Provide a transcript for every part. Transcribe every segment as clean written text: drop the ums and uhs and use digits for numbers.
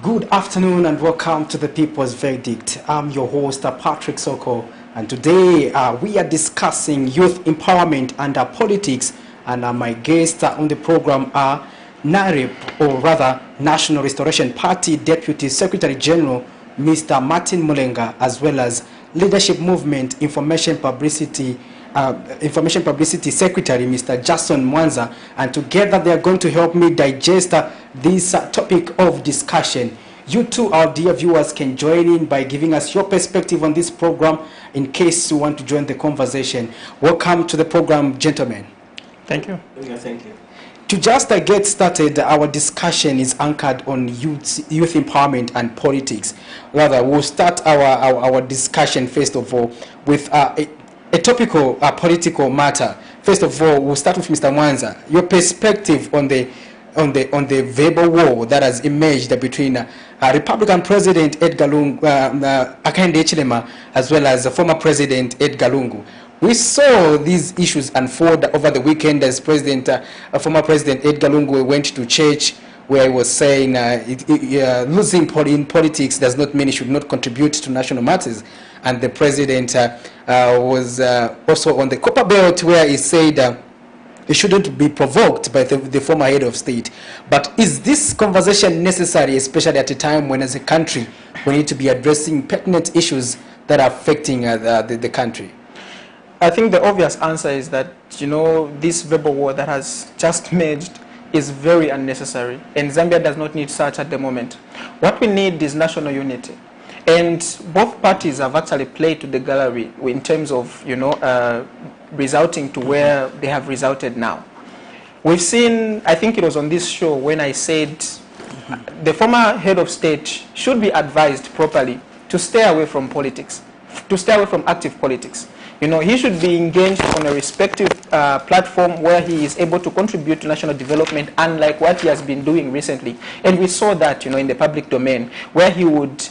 Good afternoon and welcome to the People's Verdict. I'm your host, Patrick Soko, and today we are discussing youth empowerment and politics, and my guests on the program are NAREP, or rather National Restoration Party Deputy Secretary General, Mr. Martin Mulenga, as well as Leadership Movement Information Publicity Secretary, Mr. Jason Mwanza, and together they are going to help me digest this topic of discussion. You too, our dear viewers, can join in by giving us your perspective on this program in case you want to join the conversation. Welcome to the program, gentlemen. Thank you. Thank you. To just get started, our discussion is anchored on youth empowerment and politics. Rather, we'll start our discussion first of all with a topical political matter. First of all, we'll start with Mr. Mwanza. Your perspective on the verbal war that has emerged between Republican President Edgar Lungu, Hakainde Hichilema, as well as former President Edgar Lungu. We saw these issues unfold over the weekend as former President Edgar Lungu went to church where he was saying losing in politics does not mean he should not contribute to national matters. And the president was also on the copper belt where he said he shouldn't be provoked by the former head of state. But is this conversation necessary, especially at a time when as a country we need to be addressing pertinent issues that are affecting the country? I think the obvious answer is that, this verbal war that has just merged is very unnecessary, and Zambia does not need such at the moment. What we need is national unity. And both parties have actually played to the gallery in terms of, resulting to where they have resulted now. We've seen, I think it was on this show when I said the former head of state should be advised properly to stay away from politics, to stay away from active politics. He should be engaged on a respective platform where he is able to contribute to national development, unlike what he has been doing recently. And we saw that, in the public domain, where he would,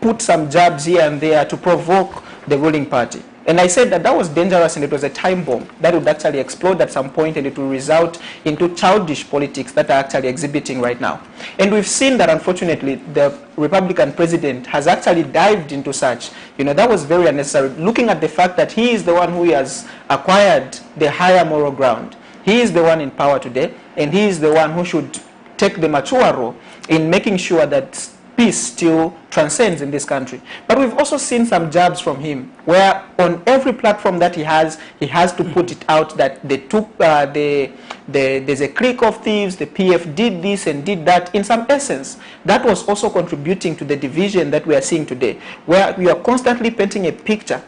put some jabs here and there to provoke the ruling party. And I said that was dangerous, and it was a time bomb that would actually explode at some point, and it will result into childish politics that are actually exhibiting right now. And we've seen that, unfortunately, the Republican president has actually dived into such. That was very unnecessary, looking at the fact that he is the one who has acquired the higher moral ground. He is the one in power today, and he is the one who should take the mature role in making sure that peace still transcends in this country. But we've also seen some jabs from him, where on every platform that he has to put it out that they took there's a clique of thieves, the PF did this and did that. In some essence, that was also contributing to the division that we are seeing today, where we are constantly painting a picture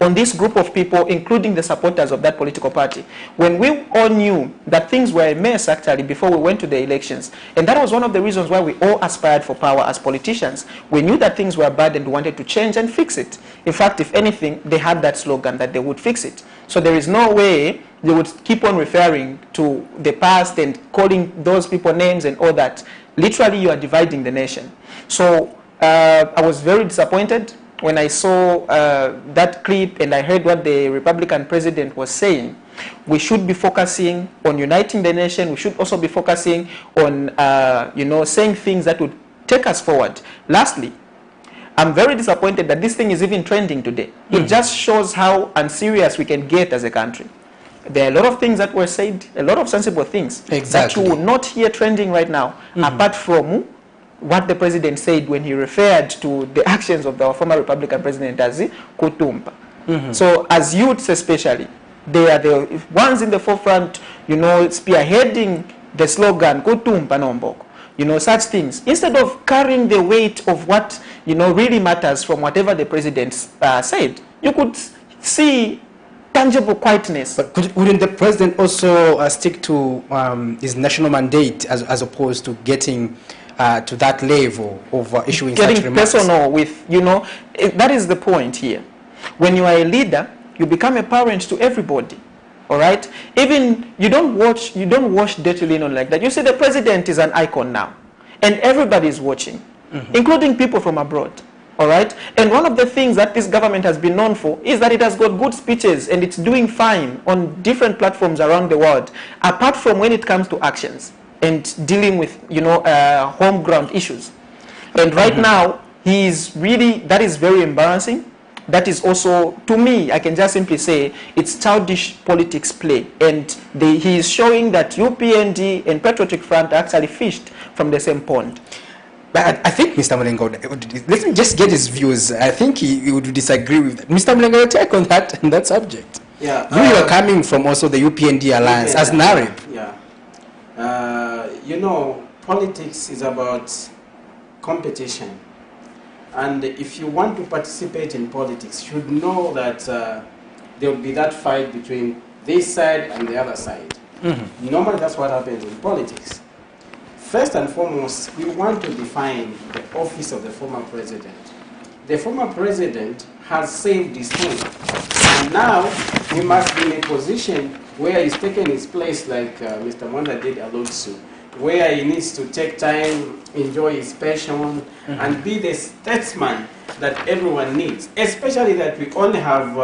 on this group of people, including the supporters of that political party, when we all knew that things were a mess actually before we went to the elections. And that was one of the reasons why we all aspired for power as politicians. We knew that things were bad and wanted to change and fix it. In fact, if anything, they had that slogan that they would fix it. So there is no way they would keep on referring to the past and calling those people names and all that. Literally, you are dividing the nation. So I was very disappointed when I saw that clip and I heard what the Republican president was saying. We should be focusing on uniting the nation. We should also be focusing on, saying things that would take us forward. Lastly, I'm very disappointed that this thing is even trending today. It just shows how unserious we can get as a country. There are a lot of things that were said, a lot of sensible things that you will not hear trending right now, apart from what the president said when he referred to the actions of the former Republican president as Kutumpa. So as youths especially, they are the ones in the forefront, spearheading the slogan Kutumpa Nomboko, such things. Instead of carrying the weight of what, really matters from whatever the president said, you could see tangible quietness. But wouldn't the president also stick to his national mandate as opposed to getting to that level of issuing such remarks? Getting personal with, that is the point here. When you are a leader, you become a parent to everybody. All right? Even you don't wash dirty linen like that. You see, the president is an icon now, and everybody is watching, including people from abroad. All right? And one of the things that this government has been known for is that it has got good speeches and it's doing fine on different platforms around the world, apart from when it comes to actions. and dealing with, home ground issues. And right now, that is very embarrassing. That is also, to me, I can just simply say, it's childish politics play. And he is showing that UPND and Patriotic Front actually fished from the same pond. But I think Mr. Mulengo, let me just get his views. I think he would disagree with that. Mr. Mulengo, take on that subject. Yeah. You are coming from also the UPND Alliance as NARIP. Yeah. Politics is about competition. And if you want to participate in politics, you should know that there will be that fight between this side and the other side. Mm-hmm. Normally, that's what happens in politics. First and foremost, we want to define the office of the former president. The former president has saved his home. And now, he must be in a position where he's taken his place, like Mr. Mwanda did allude to, where he needs to take time, enjoy his passion, and be the statesman that everyone needs, especially that we only have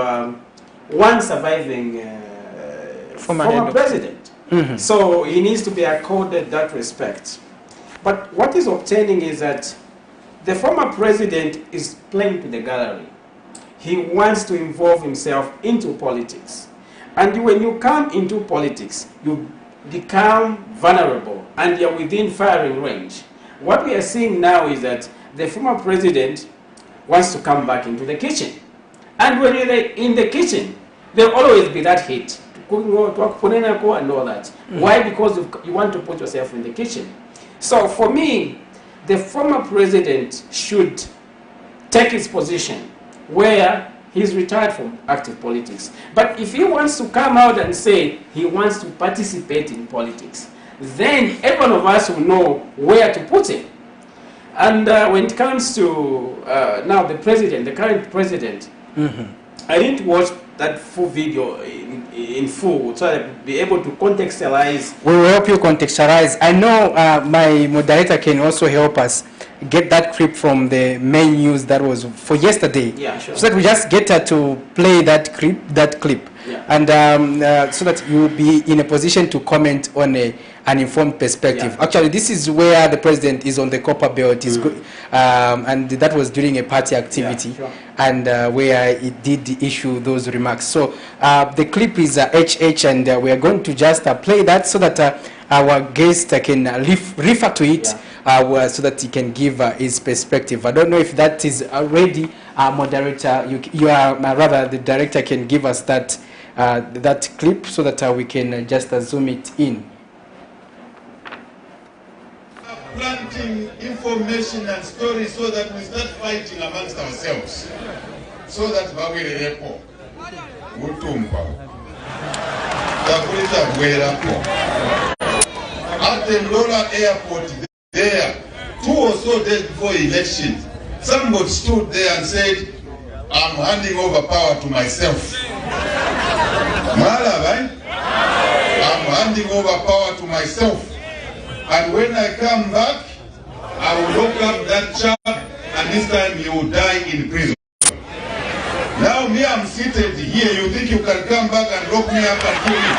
one surviving former president. Mm-hmm. So he needs to be accorded that respect. But what is obtaining is that the former president is playing to the gallery. He wants to involve himself into politics. And when you come into politics, you become vulnerable and you're within firing range. What we are seeing now is that the former president wants to come back into the kitchen. And when you're in the kitchen, there'll always be that heat. And all that. Why? Because you want to put yourself in the kitchen. So for me, the former president should take his position where he's retired from active politics. But if he wants to come out and say he wants to participate in politics, then every one of us will know where to put him. And when it comes to now the president, the current president, I didn't watch that full video in full, so I'll be able to contextualize. We will help you contextualize. I know my moderator can also help us get that clip from the main news that was for yesterday. Yeah, sure. So that we just get her to play that clip. Yeah. And so that you will be in a position to comment on an informed perspective. Yeah. Actually, this is where the president is on the copper belt, and that was during a party activity, and where he did issue those remarks. So the clip is HH, and we are going to just play that so that our guest can refer to it, so that he can give his perspective. I don't know if that is ready, moderator. You are rather the director can give us that that clip so that we can just zoom it in. Planting information and stories so that we start fighting amongst ourselves, so that Bawirepo, Mutumba, at the Lola Airport there, 2 or so days before election, somebody stood there and said, "I'm handing over power to myself." I'm handing over power to myself. And when I come back, I will lock up that chap, and this time he will die in prison. Now me, I'm seated here. You think you can come back and lock me up and kill me?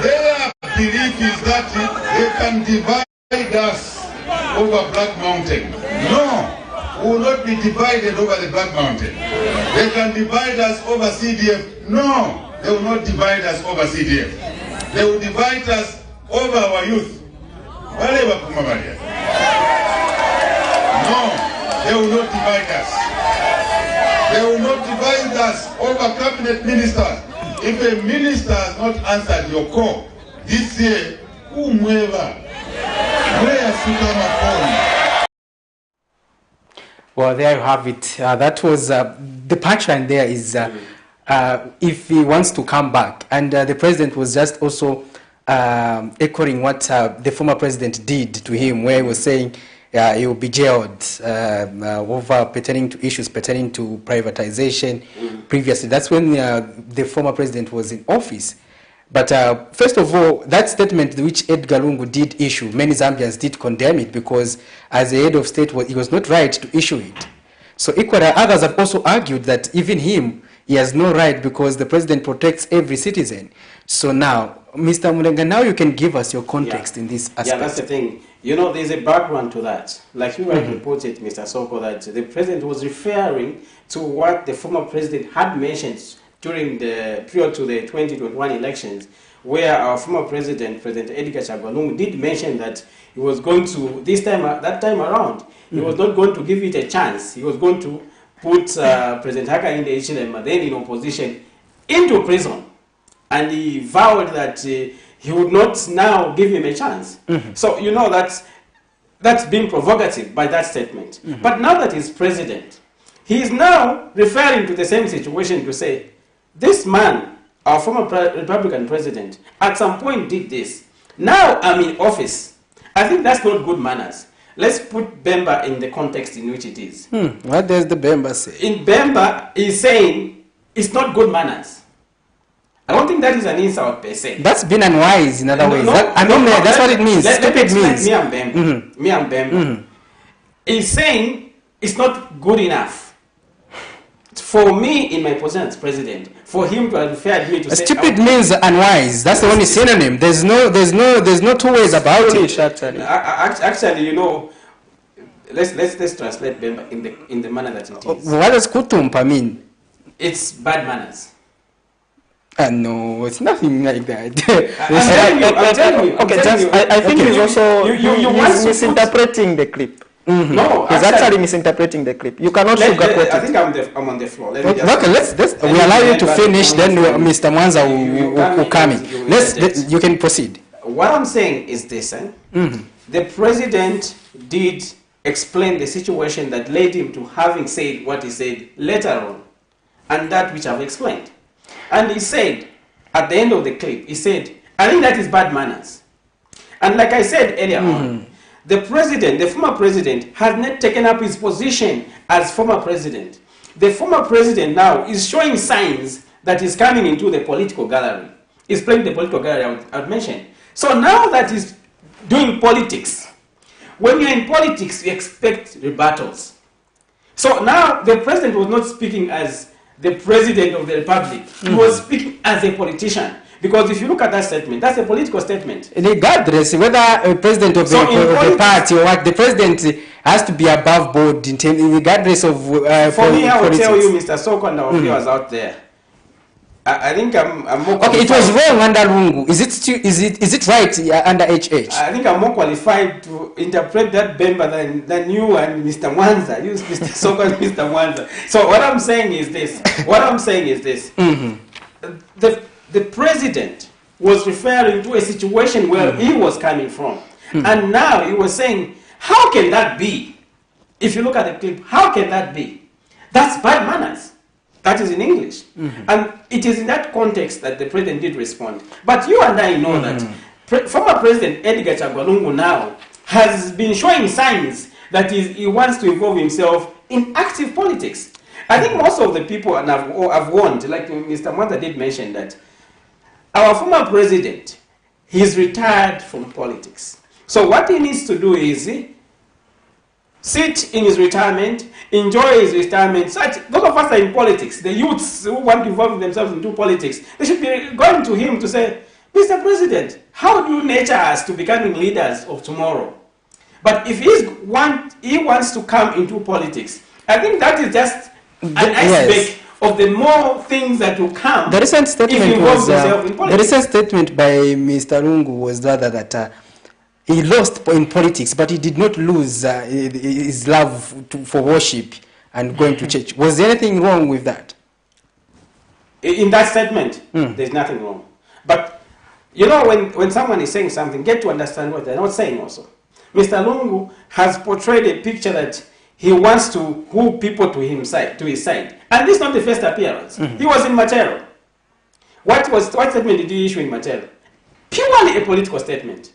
Their belief is that they can divide us over Black Mountain. No. We will not be divided over the Black Mountain. They can divide us over CDF. No, they will not divide us over CDF. They will divide us over our youth. No, they will not divide us. They will not divide us over cabinet ministers. If a minister has not answered your call this year, whomever, well, there you have it. That was the punchline. There is if he wants to come back, and the president was just also echoing what the former president did to him, where he was saying he will be jailed over pertaining to issues pertaining to privatization. Previously, that's when the former president was in office. But first of all, that statement which Edgar Lungu did issue, many Zambians did condemn it because as the head of state, he was not right to issue it. So equally, others have also argued that even him, he has no right because the president protects every citizen. So now, Mr. Mulenga, now you can give us your context in this aspect. Yeah, that's the thing. You know, there's a background to that. Like you rightly put it, Mr. Soko, that the president was referring to what the former president had mentioned during the period to the 2021 elections, where our former president, President Edgar Chagwa Lungu, did mention that he was going to, that time around, he was not going to give it a chance. He was going to put President Hakainde Hichilema, then in opposition, into prison. And he vowed that he would not now give him a chance. So, you know, that's being provocative by that statement. But now that he's president, he is now referring to the same situation to say, this man, our former Republican president, at some point did this. Now I'm in office. I think that's not good manners. Let's put Bemba in the context in which it is. What does the Bemba say? In Bemba, he's saying it's not good manners. I don't think that is an insult per se. That's been unwise in other ways. That's what it means. Stupid means. Me and Bemba. Me and Bemba. He's saying it's not good enough for me in my position as president, for him to have referred me to say... Stupid means unwise. That's the only synonym. There's no two ways about it. Actually, you know, let's translate Bemba in the manner that it is. What does kutumpa mean? It's bad manners. No, it's nothing like that. I'm telling you. Okay, I think he's also he's misinterpreting the clip. No, he's actually misinterpreting the clip. You cannot sugarcoat it. I think I'm on the floor. Okay, we allow you to finish, then Mr. Mwanza will come in. You can proceed. What I'm saying is this. The president did explain the situation that led him to having said what he said later on, and that which I've explained. And he said, at the end of the clip, he said, I think that is bad manners. And like I said earlier on, the president, the former president, has not taken up his position as former president. The former president now is showing signs that he's coming into the political gallery. He's playing the political gallery, I would mention. So now that he's doing politics, when you're in politics, you expect rebuttals. So now the president was not speaking as the president of the republic. He was speaking as a politician. Because if you look at that statement, that's a political statement. Regardless, whether a president of the party or what, the president has to be above board, regardless of for me, I will tell you, Mr. Soko and our viewers out there, I think I'm more qualified. Okay, it was wrong under Lungu. Is it right under HH? I think I'm more qualified to interpret that Bemba than you and Mr. Mwanza. You, Mr. Soko and Mr. Mwanza. So what I'm saying is this. The president was referring to a situation where he was coming from. And now he was saying, how can that be? If you look at the clip, how can that be? That's bad manners. That is in English. And it is in that context that the president did respond. But you and I know that former President Edgar Chagwa Lungu now has been showing signs that he wants to involve himself in active politics. I think most of the people have warned, like Mr. Mwanza did mention that, our former president, he's retired from politics. So what he needs to do is sit in his retirement, enjoy his retirement. Those of us are in politics. The youths who want to involve themselves into politics, they should be going to him to say, Mr. President, how do you nurture us to becoming leaders of tomorrow? But if he wants to come into politics, I think that is just an aspect of the more things that will come. The recent statement by Mr. Lungu was rather that he lost in politics, but he did not lose his love for worship and going to church. Was there anything wrong with that? In that statement, there's nothing wrong. But you know, when someone is saying something, get to understand what they're not saying also. Mr. Lungu has portrayed a picture that he wants to woo people to his side. And this is not the first appearance. He was in Matero. What statement did he issue in Matero? Purely a political statement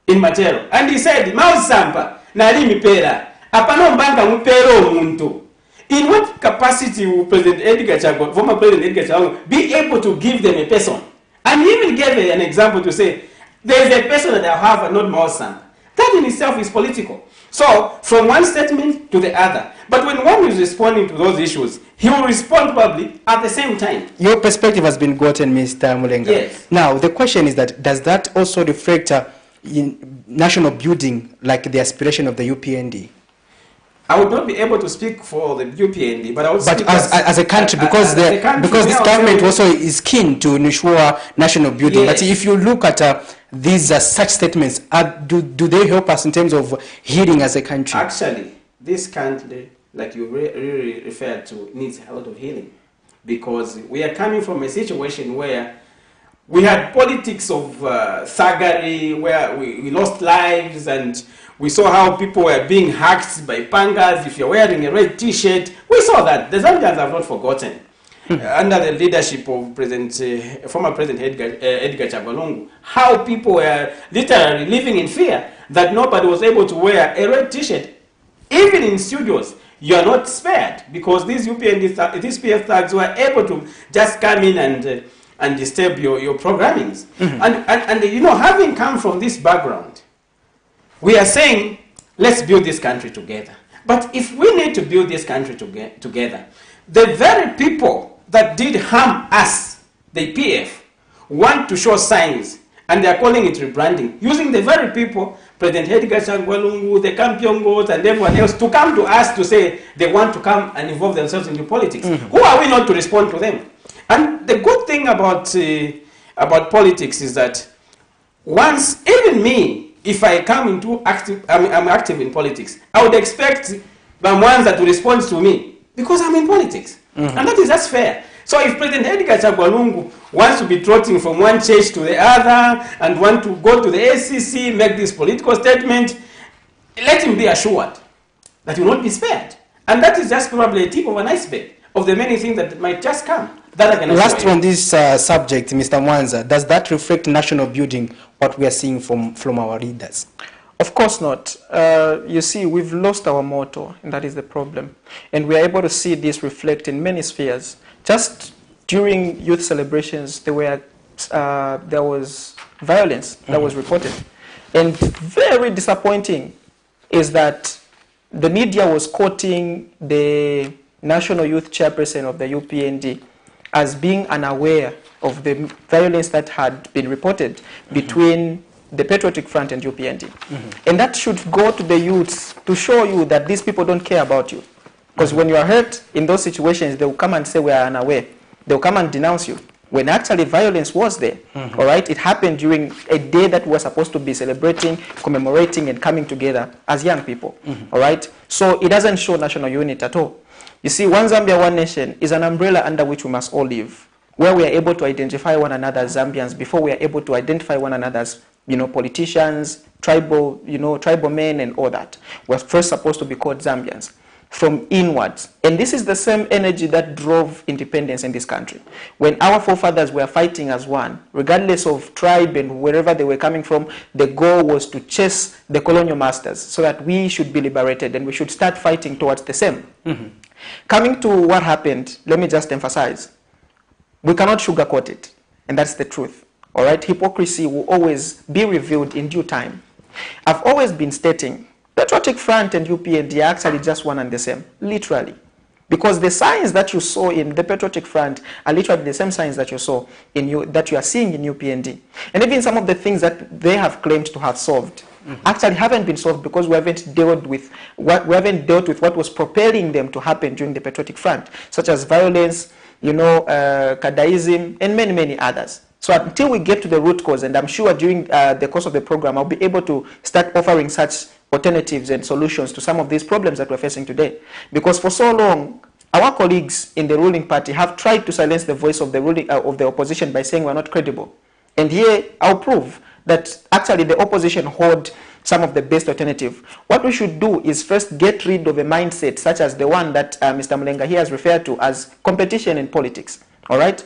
in Matero. And he said, Mao Sampa, nali mipera, apano mbanga mupero omuntu. In what capacity will President Edgar Chagwa, former President Edgar Chagwa, be able to give them a person? And he even gave an example to say, there is a person that I have, not Mao Sampa. That in itself is political. So, from one statement to the other. But when one is responding to those issues, he will respond probably at the same time. Your perspective has been gotten, Mr. Mulenga. Yes. Now, the question is that, does that also reflect in national building, like the aspiration of the UPND? I would not be able to speak for the UPND, but I would But speak as a country, because because this government also is keen to ensure national building. Yes. But if you look at these such statements, do they help us in terms of healing as a country? Actually, this country, like you really referred to, needs a lot of healing, because we are coming from a situation where we had politics of thuggery, where we lost lives, and we saw how people were being hacked by pangas. If you're wearing a red T-shirt, we saw that. The Zambians have not forgotten. Under the leadership of former President Edgar Chagwa, how people were literally living in fear that nobody was able to wear a red T-shirt. Even in studios, you are not spared, because these UPND, these PF thugs were able to just come in and disturb your programmings. And you know, having come from this background, we are saying, let's build this country together. But if we need to build this country together, the very people that did harm us, the PF, want to show signs, and they are calling it rebranding, using the very people, President Edgar Chagwa, the Kampyongos, and everyone else, to come to us to say they want to come and involve themselves into politics. Who are we not to respond to them? And the good thing about politics is that once, even me, if I come into I'm active in politics, I would expect Bamwanza to respond to me, because I'm in politics. And that is just fair. So if President Edgar Chagwa wants to be trotting from one church to the other and want to go to the ACC, make this political statement, let him be assured that he will not be spared. And that is just probably a tip of an iceberg of the many things that might just come. That I can Last on this subject, Mr. Mwanza, does that reflect national building, what we are seeing from our leaders? Of course not. You see, we've lost our motto, and that is the problem. And we are able to see this reflect in many spheres. Just during youth celebrations, there was violence that was reported. And very disappointing is that the media was quoting the National Youth Chairperson of the UPND as being unaware of the violence that had been reported between the Patriotic Front and UPND. And that should go to the youths to show you that these people don't care about you. Because when you are hurt in those situations, they will come and say we are unaware. They will come and denounce you. When actually violence was there, all right? It happened during a day that we were supposed to be celebrating, commemorating, and coming together as young people, all right? So it doesn't show national unity at all. You see, One Zambia, One Nation is an umbrella under which we must all live, where we are able to identify one another as Zambians before we are able to identify one another as, politicians, tribal men and all that. We're first supposed to be called Zambians from inwards. And this is the same energy that drove independence in this country. When our forefathers were fighting as one, regardless of tribe and wherever they were coming from, the goal was to chase the colonial masters so that we should be liberated and we should start fighting towards the same. Coming to what happened, let me just emphasize, we cannot sugarcoat it, and that's the truth. All right, hypocrisy will always be revealed in due time. I've always been stating, Patriotic Front and UPND are actually just one and the same, literally. Because the signs that you saw in the Patriotic Front are literally the same signs that you saw that you are seeing in UPND. And even some of the things that they have claimed to have solved actually haven't been solved because we haven't dealt with what was propelling them to happen during the Patriotic Front, such as violence, Kadaism, and many, many others. So until we get to the root cause, and I'm sure during the course of the program, I'll be able to start offering such alternatives and solutions to some of these problems that we're facing today. Because for so long, our colleagues in the ruling party have tried to silence the voice of the opposition by saying we're not credible. And here, I'll prove that actually the opposition hold some of the best alternative. What we should do is first get rid of a mindset such as the one that Mr. Mulenga here has referred to as competition in politics. All right?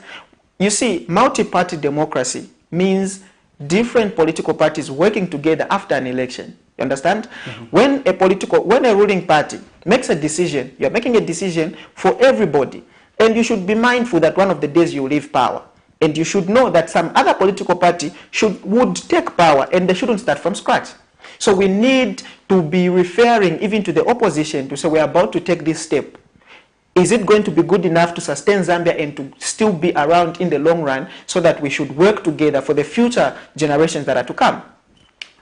You see, multi-party democracy means different political parties working together after an election. You understand? When a ruling party makes a decision, you're making a decision for everybody. And you should be mindful that one of the days you leave power. And you should know that some other political party would take power and they shouldn't start from scratch. So we need to be referring even to the opposition to say we're about to take this step. Is it going to be good enough to sustain Zambia and to still be around in the long run, so that we should work together for the future generations that are to come?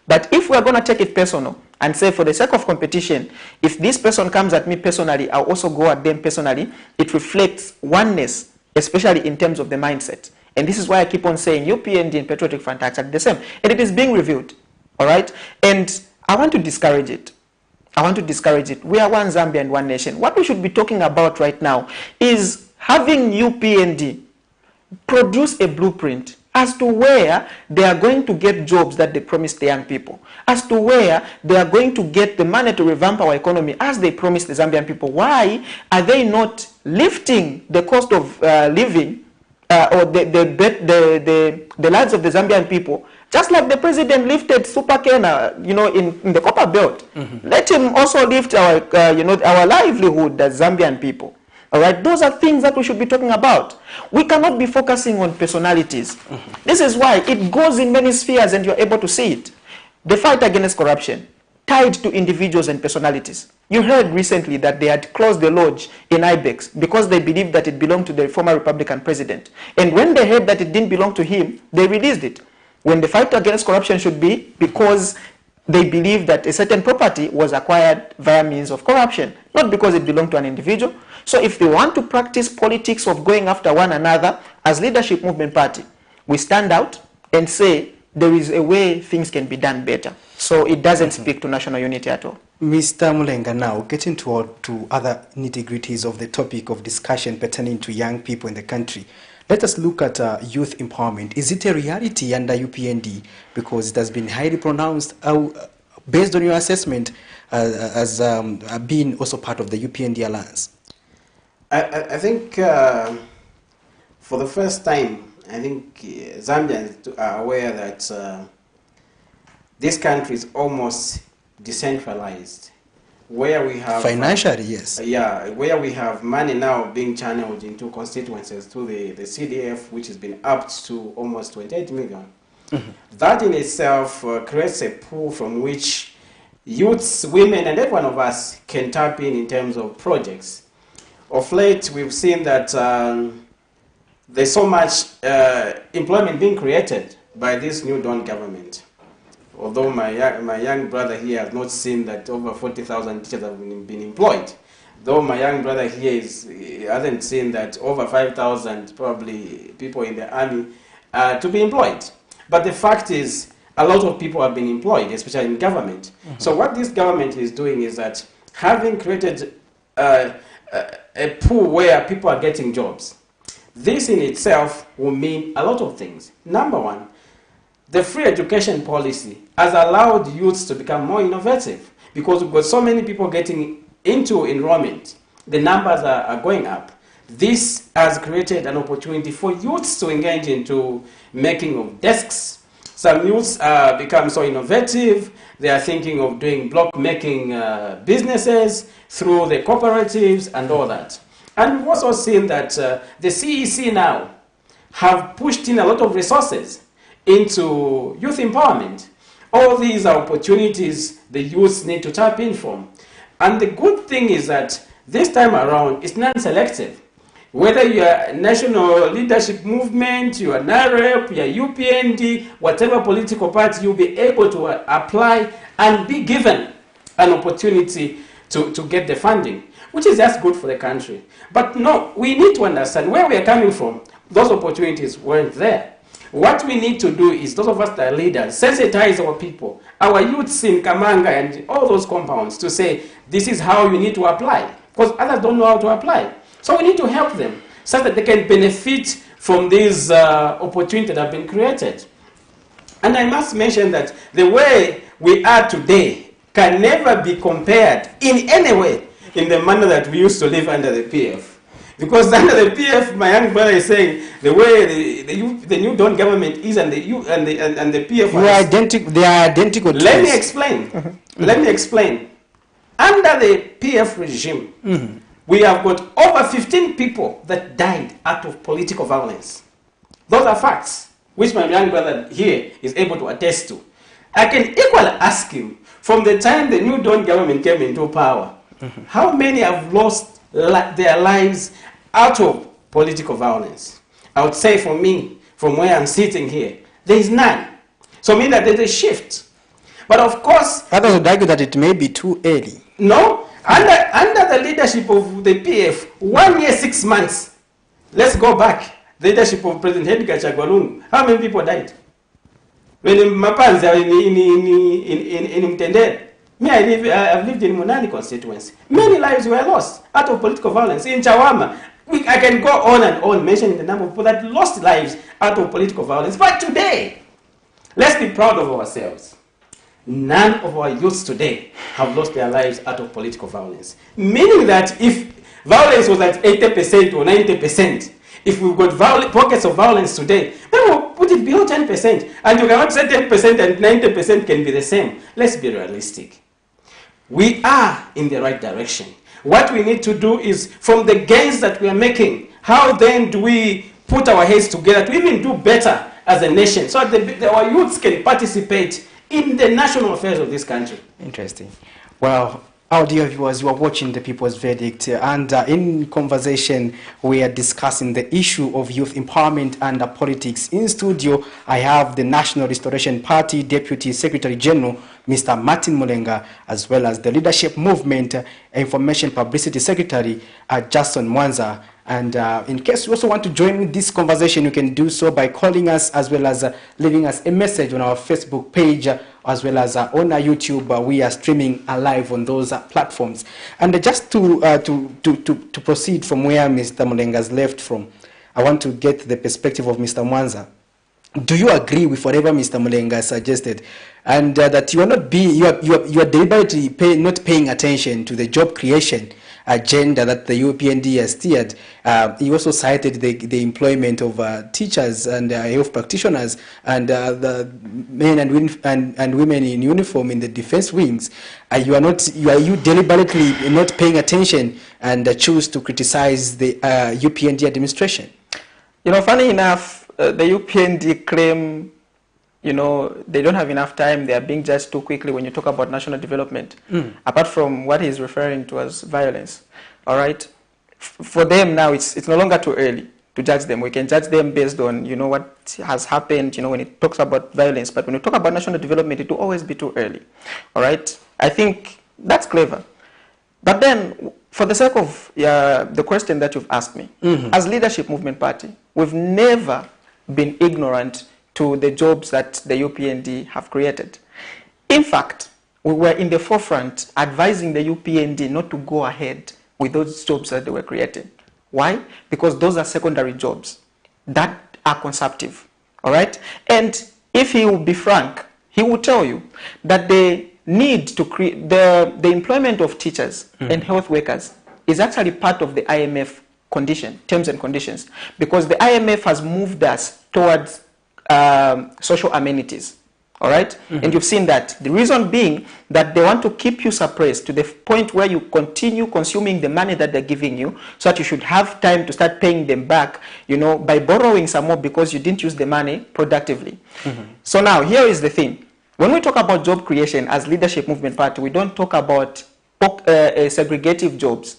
But if we're going to take it personal and say for the sake of competition, if this person comes at me personally, I'll also go at them personally, it reflects oneness, especially in terms of the mindset. And this is why I keep on saying UPND and Patriotic Front are the same. And it is being reviewed. All right? And I want to discourage it. I want to discourage it. We are one Zambia and one nation. What we should be talking about right now is having UPND produce a blueprint as to where they are going to get jobs that they promised the young people, as to where they are going to get the money to revamp our economy as they promised the Zambian people. Why are they not lifting the cost of living or the lives of the Zambian people, just like the president lifted Super Kena, in the Copper Belt? Let him also lift our, our livelihood as Zambian people. All right, those are things that we should be talking about. We cannot be focusing on personalities. This is why it goes in many spheres and you're able to see it. The fight against corruption, tied to individuals and personalities. You heard recently that they had closed the lodge in Ibex because they believed that it belonged to the former Republican president. And when they heard that it didn't belong to him, they released it. When the fight against corruption should be because they believed that a certain property was acquired via means of corruption, not because it belonged to an individual. So if they want to practice politics of going after one another, as Leadership Movement Party, we stand out and say there is a way things can be done better. So it doesn't speak to national unity at all. Mr. Mulenga, now getting to other nitty-gritties of the topic of discussion pertaining to young people in the country. Let us look at youth empowerment. Is it a reality under UPND? Because it has been highly pronounced, based on your assessment, as being also part of the UPND alliance. I think for the first time, I think Zambians are aware that this country is almost decentralized, where we have financially, yes, where we have money now being channeled into constituencies to the CDF, which has been upped to almost 28 million. That in itself creates a pool from which youths, women, and every one of us can tap in terms of projects. Of late, we've seen that there's so much employment being created by this new Dawn government. Although my young brother here has not seen that over 40,000 teachers have been employed. Though my young brother here hasn't seen that over 5,000 probably people in the army to be employed. But the fact is, a lot of people have been employed, especially in government. So what this government is doing is that having created a pool where people are getting jobs, this in itself will mean a lot of things. Number one, the free education policy has allowed youths to become more innovative because we've got so many people getting into enrollment. The numbers are going up. This has created an opportunity for youths to engage into making of desks. Some youths become so innovative, they are thinking of doing block making businesses through the cooperatives and all that. And we've also seen that the CEC now have pushed in a lot of resources into youth empowerment. All these are opportunities the youths need to tap in from. And the good thing is that this time around, it's non-selective. Whether you are National Leadership Movement, you are NAREP, you are UPND, whatever political party, you'll be able to apply and be given an opportunity to get the funding, which is just good for the country. But no, we need to understand where we are coming from. Those opportunities weren't there. What we need to do is, those of us that are leaders, sensitize our people, our youths in Kamanga and all those compounds to say, this is how you need to apply. Because others don't know how to apply. So we need to help them so that they can benefit from these opportunities that have been created. And I must mention that the way we are today can never be compared in any way in the manner that we used to live under the PF. Because under the PF, my young brother is saying, the way the new Dawn government is and the PF they are identical. Let me explain. Let me explain. Under the PF regime, we have got over 15 people that died out of political violence. Those are facts, which my young brother here is able to attest to. I can equally ask you, from the time the New Dawn government came into power, how many have lost their lives out of political violence? I would say for me, from where I'm sitting here, there is none. So I mean that there's a shift. But of course... Others would argue that it may be too early. No. Under the leadership of the PF, 1 year, 6 months, let's go back, the leadership of President Edgar Chagwa, how many people died? When Mapanzi in Mtendere, I've lived in Munani constituency. Many lives were lost out of political violence. In Chawama, I can go on and on mentioning the number of people that lost lives out of political violence. But today, let's be proud of ourselves. None of our youths today have lost their lives out of political violence. Meaning that if violence was at 80% or 90%, if we've got pockets of violence today, then we'll put it below 10%. And you cannot say 10% and 90% can be the same. Let's be realistic. We are in the right direction. What we need to do is, from the gains that we are making, how then do we put our heads together to even do better as a nation so that our youths can participate in the national affairs of this country? Interesting. Well, our dear viewers, you are watching The People's Verdict, and in conversation we are discussing the issue of youth empowerment and politics. In studio, I have the National Restoration Party Deputy Secretary General, Mr. Martin Mulenga, as well as the Leadership Movement Information Publicity Secretary, Jason Mwanza. And in case you also want to join this conversation, you can do so by calling us, as well as leaving us a message on our Facebook page, as well as on our YouTube. We are streaming live on those platforms. And just to proceed from where Mr. Mulenga has left from, I want to get the perspective of Mr. Mwanza. Do you agree with whatever Mr. Mulenga suggested, and that you are not you are deliberately not paying attention to the job creation agenda that the UPND has steered? He also cited the employment of teachers and health practitioners and the men and women in uniform in the defense wings. Are you deliberately not paying attention and choose to criticize the UPND administration? You know, funny enough, the UPND claim, you know, they don't have enough time. They are being judged too quickly when you talk about national development. Apart from what he's referring to as violence, all right? For them now, it's no longer too early to judge them. We can judge them based on, you know, what has happened, you know, when it talks about violence. But when you talk about national development, it will always be too early, all right? I think that's clever. But then, for the sake of the question that you've asked me, as Leadership Movement Party, we've never been ignorant to the jobs that the UPND have created. In fact, we were in the forefront advising the UPND not to go ahead with those jobs that they were creating. Why? Because those are secondary jobs that are consumptive, all right? And if he will be frank, he will tell you that the need to create the employment of teachers and health workers is actually part of the IMF terms and conditions, because the IMF has moved us towards social amenities, all right? And you've seen that. The reason being that they want to keep you suppressed to the point where you continue consuming the money that they're giving you, so that you should have time to start paying them back, you know, by borrowing some more because you didn't use the money productively. So now, here is the thing. When we talk about job creation as Leadership Movement Party, we don't talk about segregative jobs.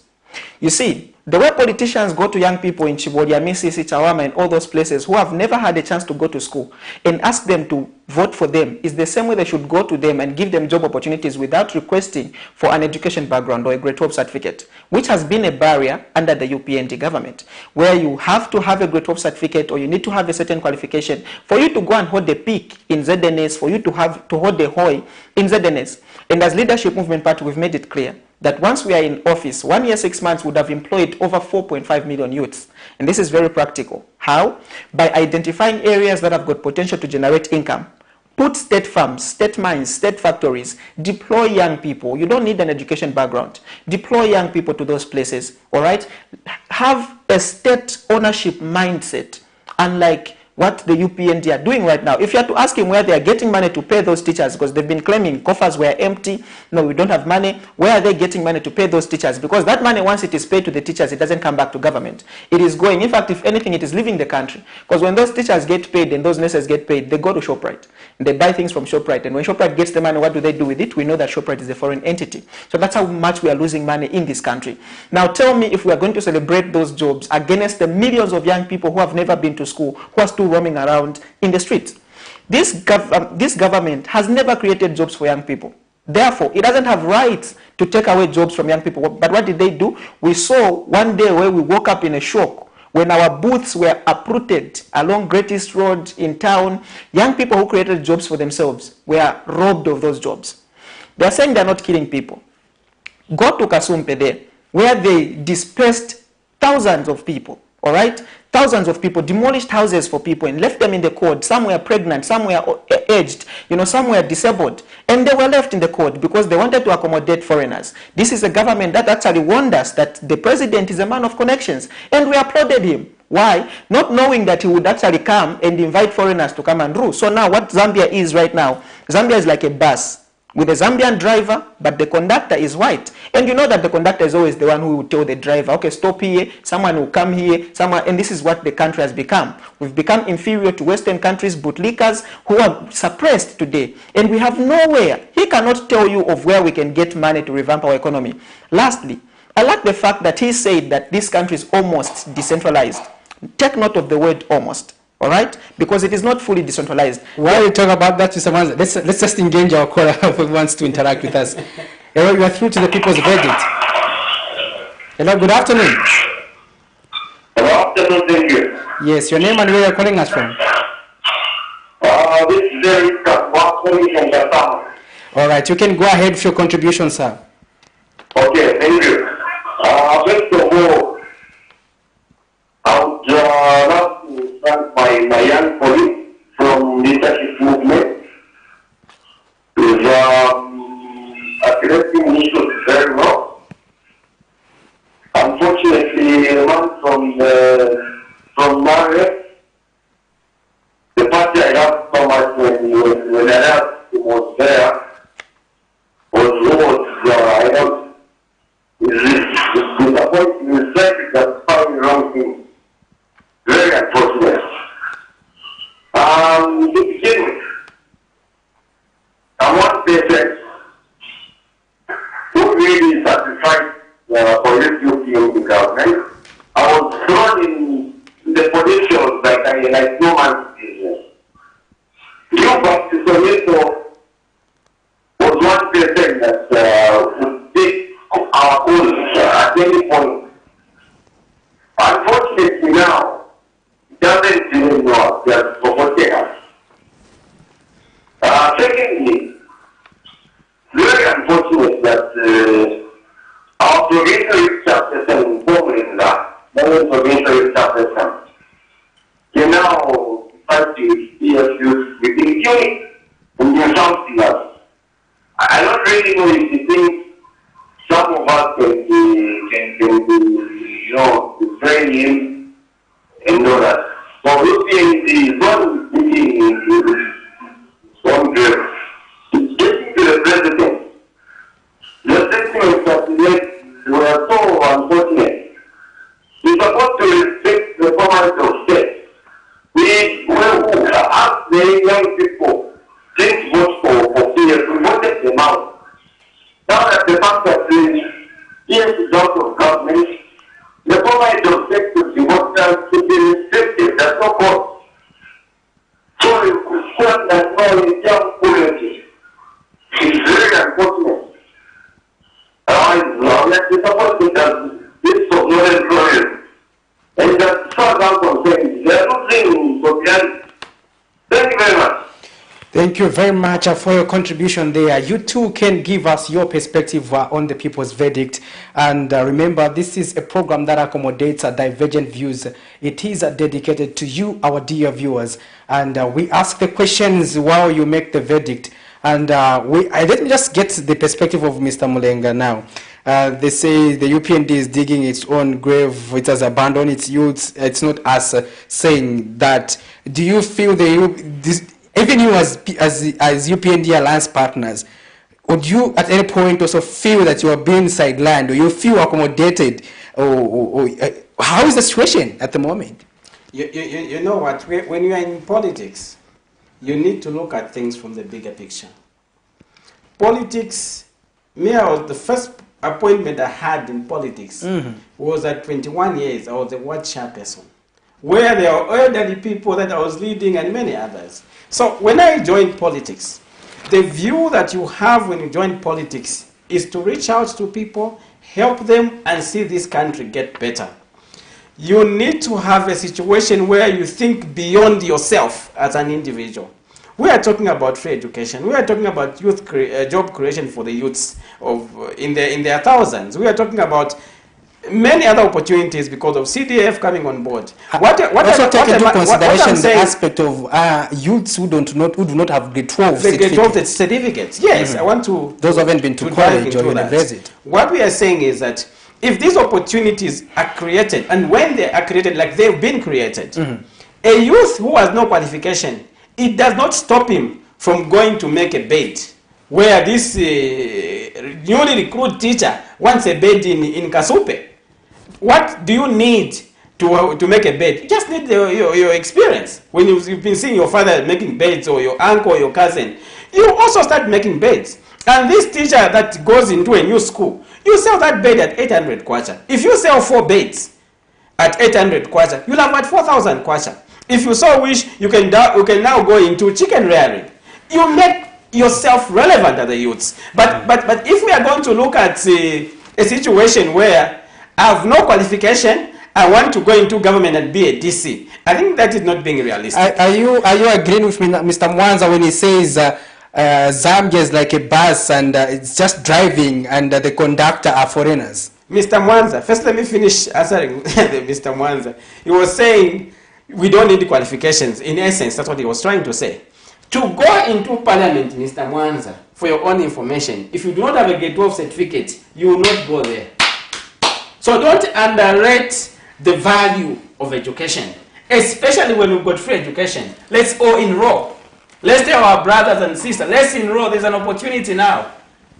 You see, the way politicians go to young people in Chibodia, Misisi, Chawama, and all those places who have never had a chance to go to school and ask them to vote for them is the same way they should go to them and give them job opportunities without requesting for an education background or a grade 12 certificate, which has been a barrier under the UPND government, where you have to have a grade 12 certificate or you need to have a certain qualification for you to go and hold the peak in ZNS, for you to hold the HOI in ZNS. And as Leadership Movement Party, we've made it clear that once we are in office, 1 year, 6 months would have employed over 4.5 million youths. And this is very practical. How? By identifying areas that have got potential to generate income. Put state farms, state mines, state factories, deploy young people. You don't need an education background. Deploy young people to those places, all right? Have a state ownership mindset, unlike what the UPND are doing right now. If you had to ask him where they are getting money to pay those teachers, because they've been claiming coffers were empty, no, we don't have money, where are they getting money to pay those teachers? Because that money, once it is paid to the teachers, it doesn't come back to government. It is going, in fact, if anything, it is leaving the country. Because when those teachers get paid and those nurses get paid, they go to ShopRite. And they buy things from ShopRite. And when ShopRite gets the money, what do they do with it? We know that ShopRite is a foreign entity. So that's how much we are losing money in this country. Now tell me, if we are going to celebrate those jobs against the millions of young people who have never been to school, who are still roaming around in the streets. This government has never created jobs for young people. Therefore, it doesn't have rights to take away jobs from young people. But what did they do? We saw one day where we woke up in a shock when our booths were uprooted along Great East Road in town. Young people who created jobs for themselves were robbed of those jobs. They are saying they are not killing people. Go to Kasumpe there, where they dispersed thousands of people, all right? Thousands of people, demolished houses for people and left them in the cold. Some were pregnant, some were aged, some were disabled. And they were left in the cold because they wanted to accommodate foreigners. This is a government that actually warned us that the president is a man of connections. And we applauded him. Why? Not knowing that he would actually come and invite foreigners to come and rule. So now what Zambia is right now, Zambia is like a bus with a Zambian driver, but the conductor is white. And you know that the conductor is always the one who will tell the driver, okay, stop here, someone will come here, and this is what the country has become. We've become inferior to Western countries, bootlickers, who are suppressed today. And we have nowhere. He cannot tell you of where we can get money to revamp our economy. Lastly, I like the fact that he said that this country is almost decentralized. Take note of the word almost. All right, because it is not fully decentralized. While you talk about that, Mr. Manza, let's just engage our caller who wants to interact with us. Hello, you are through to the People's Verdict. Hello, good afternoon. Good afternoon, thank you. Yes, your name and where you are calling us from? This is Eric calling from Japan. All right, you can go ahead with your contribution, sir. Okay, thank you. First of all, I would love to thank my young colleague from leadership movement who is addressing issues very well. Unfortunately, a man from Margaret, the party I love so much when I was there, I know is disappointing in fact that found wrong thing. Very unfortunate. To begin with, I want to say who really sacrificed for this European government. I was thrown in the position like no man's business. You Baptist was one person that would take our own at any point. Unfortunately now, it doesn't even know they are supporting us. Secondly, very unfortunate that our provincial chapters are involved in that. Many provincial chapters can now fight the issues with impunity and do something else. I don't really know if you think some of us can be training and all that. So UPND is not speaking in one group. Getting to the president, the statement that we are so unfortunate. We're supposed to respect the commands of state. We ask the young people, please vote for PS. We voted them out. Now that the fact that PS is out of government, the commands of state should be respected. That's no cost. So we question that now in young politics. It's very unfortunate. Let's suppose that this was not a problem. And as far as I'm concerned, they are losing sociality. Thank you very much. Thank you very much for your contribution there. You too can give us your perspective on the People's Verdict. And remember, this is a program that accommodates divergent views. It is dedicated to you, our dear viewers. And we ask the questions while you make the verdict. And let me just get the perspective of Mr. Mulenga now. They say the UPND is digging its own grave. It has abandoned its youth. It's not us saying that. Do you feel even you as UPND alliance partners, would you at any point also feel that you are being sidelined, or you feel accommodated, or how is the situation at the moment? You know what? When you are in politics, you need to look at things from the bigger picture. Politics, the first appointment I had in politics was at 21 years. I was the ward chairperson, where there were elderly people that I was leading and many others. So when I joined politics, the view that you have when you join politics is to reach out to people, help them, and see this country get better. You need to have a situation where you think beyond yourself as an individual. We are talking about free education. We are talking about job creation for the youths in their thousands. We are talking about many other opportunities because of CDF coming on board. Also take into consideration the aspect of youths who do not have grade 12 certificates. Yes, I want to. Those haven't been to college or university. What we are saying is that if these opportunities are created, and when they are created, like they've been created, a youth who has no qualification, it does not stop him from going to make a bed where this newly recruited teacher wants a bed in Kasupe. What do you need to make a bed? You just need your experience. When you've been seeing your father making beds, or your uncle or your cousin, you also start making beds. And this teacher that goes into a new school, you sell that bed at 800 kwacha. If you sell 4 beds at 800 kwacha, you'll have at 4,000 kwacha. If you so wish, you can now go into chicken rearing. You make yourself relevant to the youths. But if we are going to look at a situation where I have no qualification, I want to go into government and be a DC, I think that is not being realistic. Are you agreeing with Mr. Mwanza when he says Zambia is like a bus and it's just driving and the conductor are foreigners? Mr. Mwanza, first let me finish answering Mr. Mwanza. He was saying we don't need qualifications. In essence, that's what he was trying to say. To go into parliament, Mr. Mwanza, for your own information, if you do not have a grade 12 certificate, you will not go there. So don't underrate the value of education, especially when we've got free education. Let's all enroll. Let's tell our brothers and sisters, let's enroll. There's an opportunity now.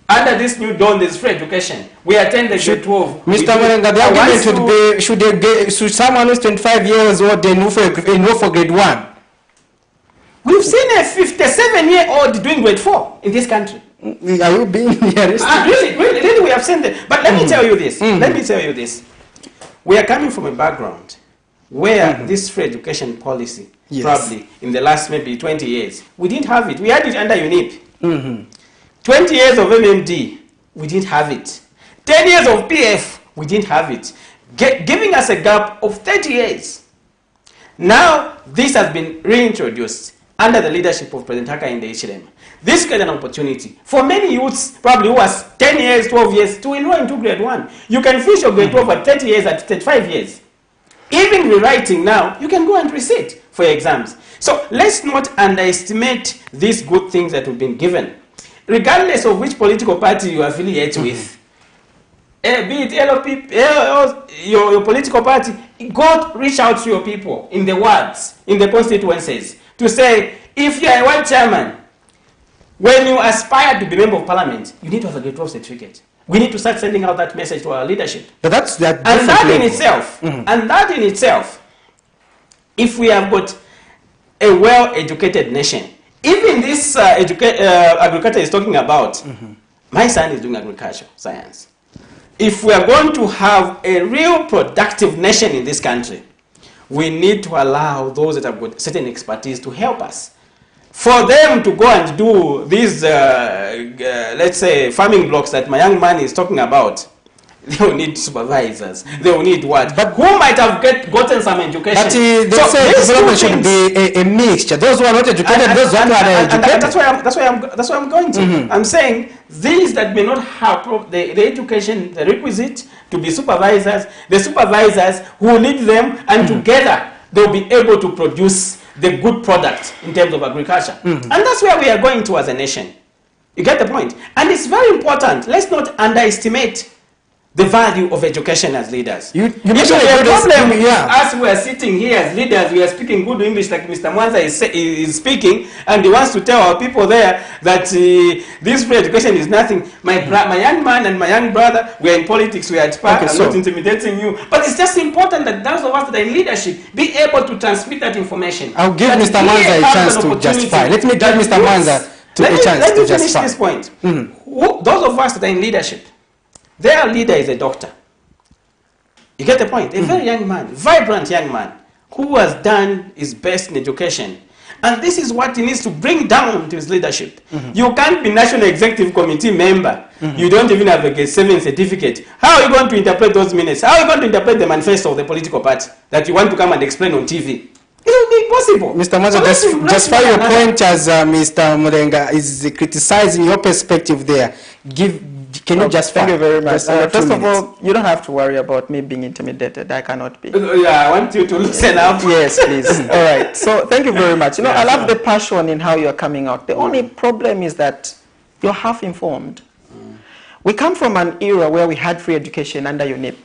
Under this new dawn, there's free education. We attend the grade 12. Mr. Mwenga, the argument should someone who's 25 years old enroll for grade 1? We've seen a 57-year-old doing grade 4 in this country. Are you being realistic? Really, we have seen that. But let me tell you this. Let me tell you this. We are coming from a background where this free education policy, probably in the last maybe 20 years, we didn't have it. We had it under UNIP. 20 years of MMD, we didn't have it. 10 years of PF, we didn't have it. Giving us a gap of 30 years. Now, this has been reintroduced under the leadership of President Hakainde in the Hichilema. This created an opportunity for many youths, probably who has 10 years, 12 years, to enroll into grade 1. You can finish your grade 12 at 30 years, at 35 years. Even rewriting now, you can go and resit for your exams. So let's not underestimate these good things that we've been given. Regardless of which political party you affiliate with, be it LOP, your political party, go reach out to your people in the wards, in the constituencies, to say, if you are a ward chairman, when you aspire to be member of parliament, you need to have a grade 12 certificate. We need to start sending out that message to our leadership. But that's that. And that in itself, if we have got a well-educated nation, even this agriculture is talking about, my son is doing agriculture science. If we are going to have a real productive nation in this country, we need to allow those that have got certain expertise to help us. For them to go and do these, let's say, farming blocks that my young man is talking about, they will need supervisors. They will need what? But who might have gotten some education? But they say development should be a mixture. Those who are not educated, those who are educated. That's why I'm going to. I'm saying these that may not have the education, the requisite to be supervisors, the supervisors who need them, and together they'll be able to produce the good product in terms of agriculture. And that's where we are going to as a nation. You get the point? And it's very important. Let's not underestimate the value of education as leaders. You If mentioned we have a a problem, yeah. us who are sitting here as leaders, we are speaking good English like Mr. Mwanza is speaking, and he wants to tell our people there that this free education is nothing. My young man and my young brother, we are in politics, we are at power, I'm not intimidating you. But it's just important that those of us that are in leadership be able to transmit that information. I'll give That Mr. we Mwanza a have chance an to opportunity justify. Let me give that Mr. Mwanza let a me chance to finish justify. this point. Those of us that are in leadership, their leader is a doctor. You get the point? A very young man, vibrant young man, who has done his best in education. And this is what he needs to bring down to his leadership. You can't be National Executive Committee member. You don't even have a grade 7 certificate. How are you going to interpret those minutes? How are you going to interpret the manifesto of the political party that you want to come and explain on TV? It will be impossible. Mr. Mwanza, justify your point as Mr. Mulenga is criticizing your perspective there. Can you just thank you very much. Just First of all, you don't have to worry about me being intimidated. I cannot be. Yeah, I want you to listen up. Yes, please. All right. So thank you very much. You know, I love the passion in how you're coming out. The only problem is that you're half informed. We come from an era where we had free education under UNIP.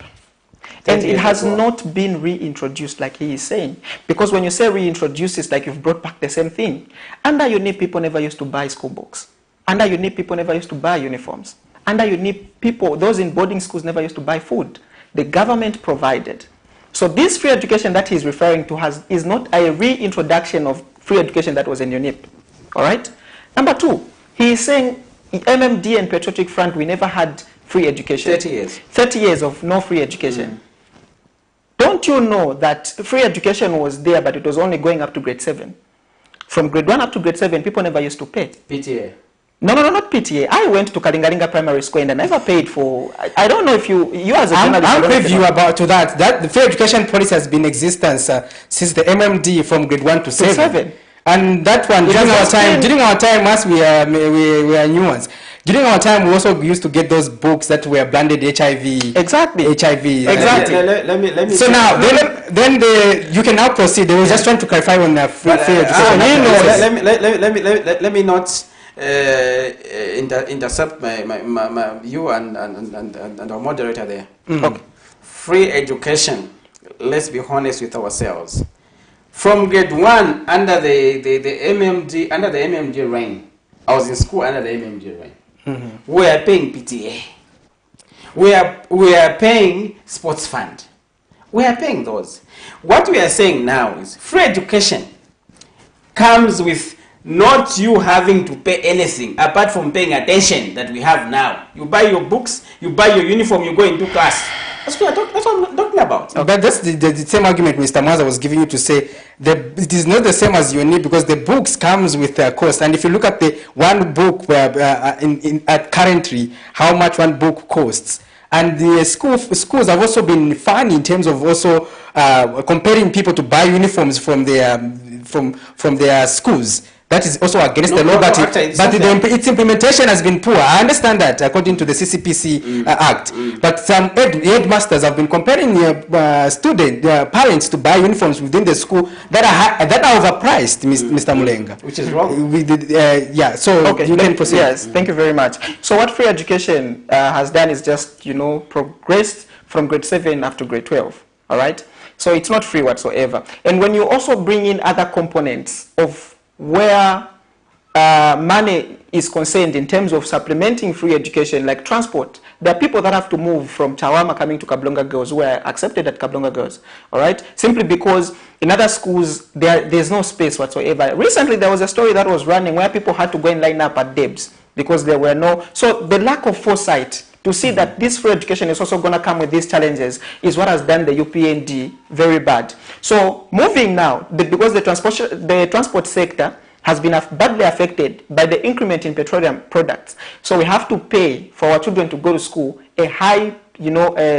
And it has not been reintroduced like he is saying. Because when you say reintroduce, it's like you've brought back the same thing. Under UNIP, people never used to buy school books. Under UNIP, people never used to buy uniforms. Under UNIP, people, those in boarding schools never used to buy food. The government provided. So this free education that he's referring to is not a reintroduction of free education that was in UNIP. All right? Number two, he is saying MMD and Patriotic Front, we never had free education. 30 years. 30 years of no free education. Don't you know that free education was there, but it was only going up to grade 7? From grade 1 up to grade 7, people never used to pay. PTA. No, not PTA. I went to Kalingalinga Primary School and I never paid for. I don't know if you as a journalist. I'll preview about to that. That the free education policy has been in existence since the MMD from grade 1 to 7. And that one during our time, as we are new ones. During our time, we also used to get those books that were branded HIV. Exactly. HIV. Exactly. Let me. So now, then you can now proceed. They were just trying to clarify on the free education. Let me not intercept you and our moderator there. Okay. Free education. Let's be honest with ourselves. From grade 1 under the MMD reign, I was in school under the MMD reign. We are paying PTA. We are paying sports fund. We are paying those. What we are saying now is free education comes with not you having to pay anything apart from paying attention that we have now. You buy your books, you buy your uniform, you go into class. That's what I'm talking about. Okay. But that's the same argument Mr. Mwanza was giving you to say it is not the same as you need because the books comes with a cost. And if you look at the one book where at currently how much one book costs, and the schools have also been funny in terms of also comparing people to buy uniforms from their schools. That is also against the law, but its implementation has been poor. I understand that according to the CCPC Act. But some headmasters have been comparing parents to buy uniforms within the school that are overpriced, Mr. Mulenga. Which is wrong. Yeah, so okay, you can proceed. Yes, thank you very much. So what free education has done is just, progressed from grade 7 up to grade 12. All right? So it's not free whatsoever. And when you also bring in other components of where money is concerned in terms of supplementing free education, like transport, there are people that have to move from Chawama coming to Kablonga Girls who are accepted at Kablonga Girls, all right? Simply because in other schools, there's no space whatsoever. Recently, there was a story that was running where people had to go and line up at Debs because there were no... So the lack of foresight to see that this free education is also going to come with these challenges is what has done the UPND very bad. So moving now, because the transport sector has been badly affected by the increment in petroleum products. So we have to pay for our children to go to school a high,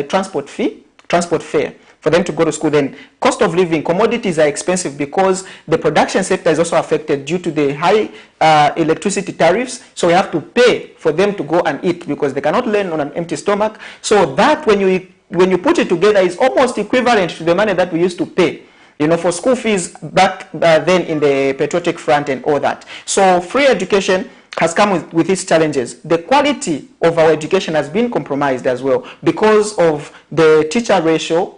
transport fare for them to go to school. Then cost of living, commodities are expensive because the production sector is also affected due to the high electricity tariffs. So we have to pay for them to go and eat because they cannot learn on an empty stomach. So that when you put it together is almost equivalent to the money that we used to pay, for school fees back then in the Patriotic Front and all that. So free education has come with its challenges. The quality of our education has been compromised as well because of the teacher ratio,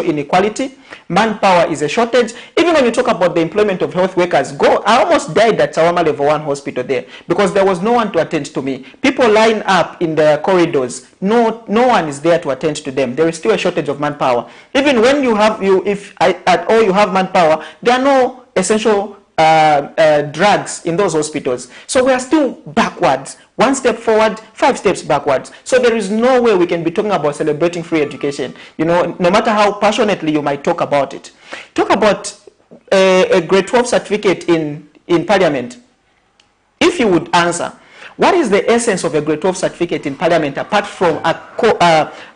inequality. Manpower is a shortage. Even when you talk about the employment of health workers, I almost died at Tawama Level 1 hospital there because there was no one to attend to me. People line up in the corridors. No one is there to attend to them. There is still a shortage of manpower. Even when if at all you have manpower, there are no essential drugs in those hospitals. So we are still backwards. 1 step forward, 5 steps backwards. So there is no way we can be talking about celebrating free education, you know, no matter how passionately you might talk about it. Talk about a grade 12 certificate in Parliament. If you would answer, what is the essence of a grade 12 certificate in Parliament apart from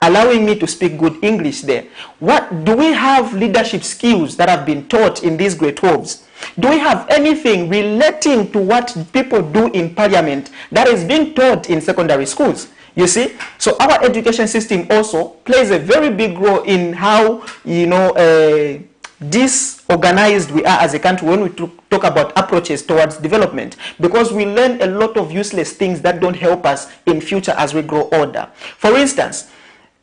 allowing me to speak good English there? What do we have leadership skills that have been taught in these grade 12s? Do we have anything relating to what people do in Parliament that is being taught in secondary schools? You see, so our education system also plays a very big role in how, you know, disorganized we are as a country when we talk about approaches towards development, because we learn a lot of useless things that don't help us in future as we grow older. For instance,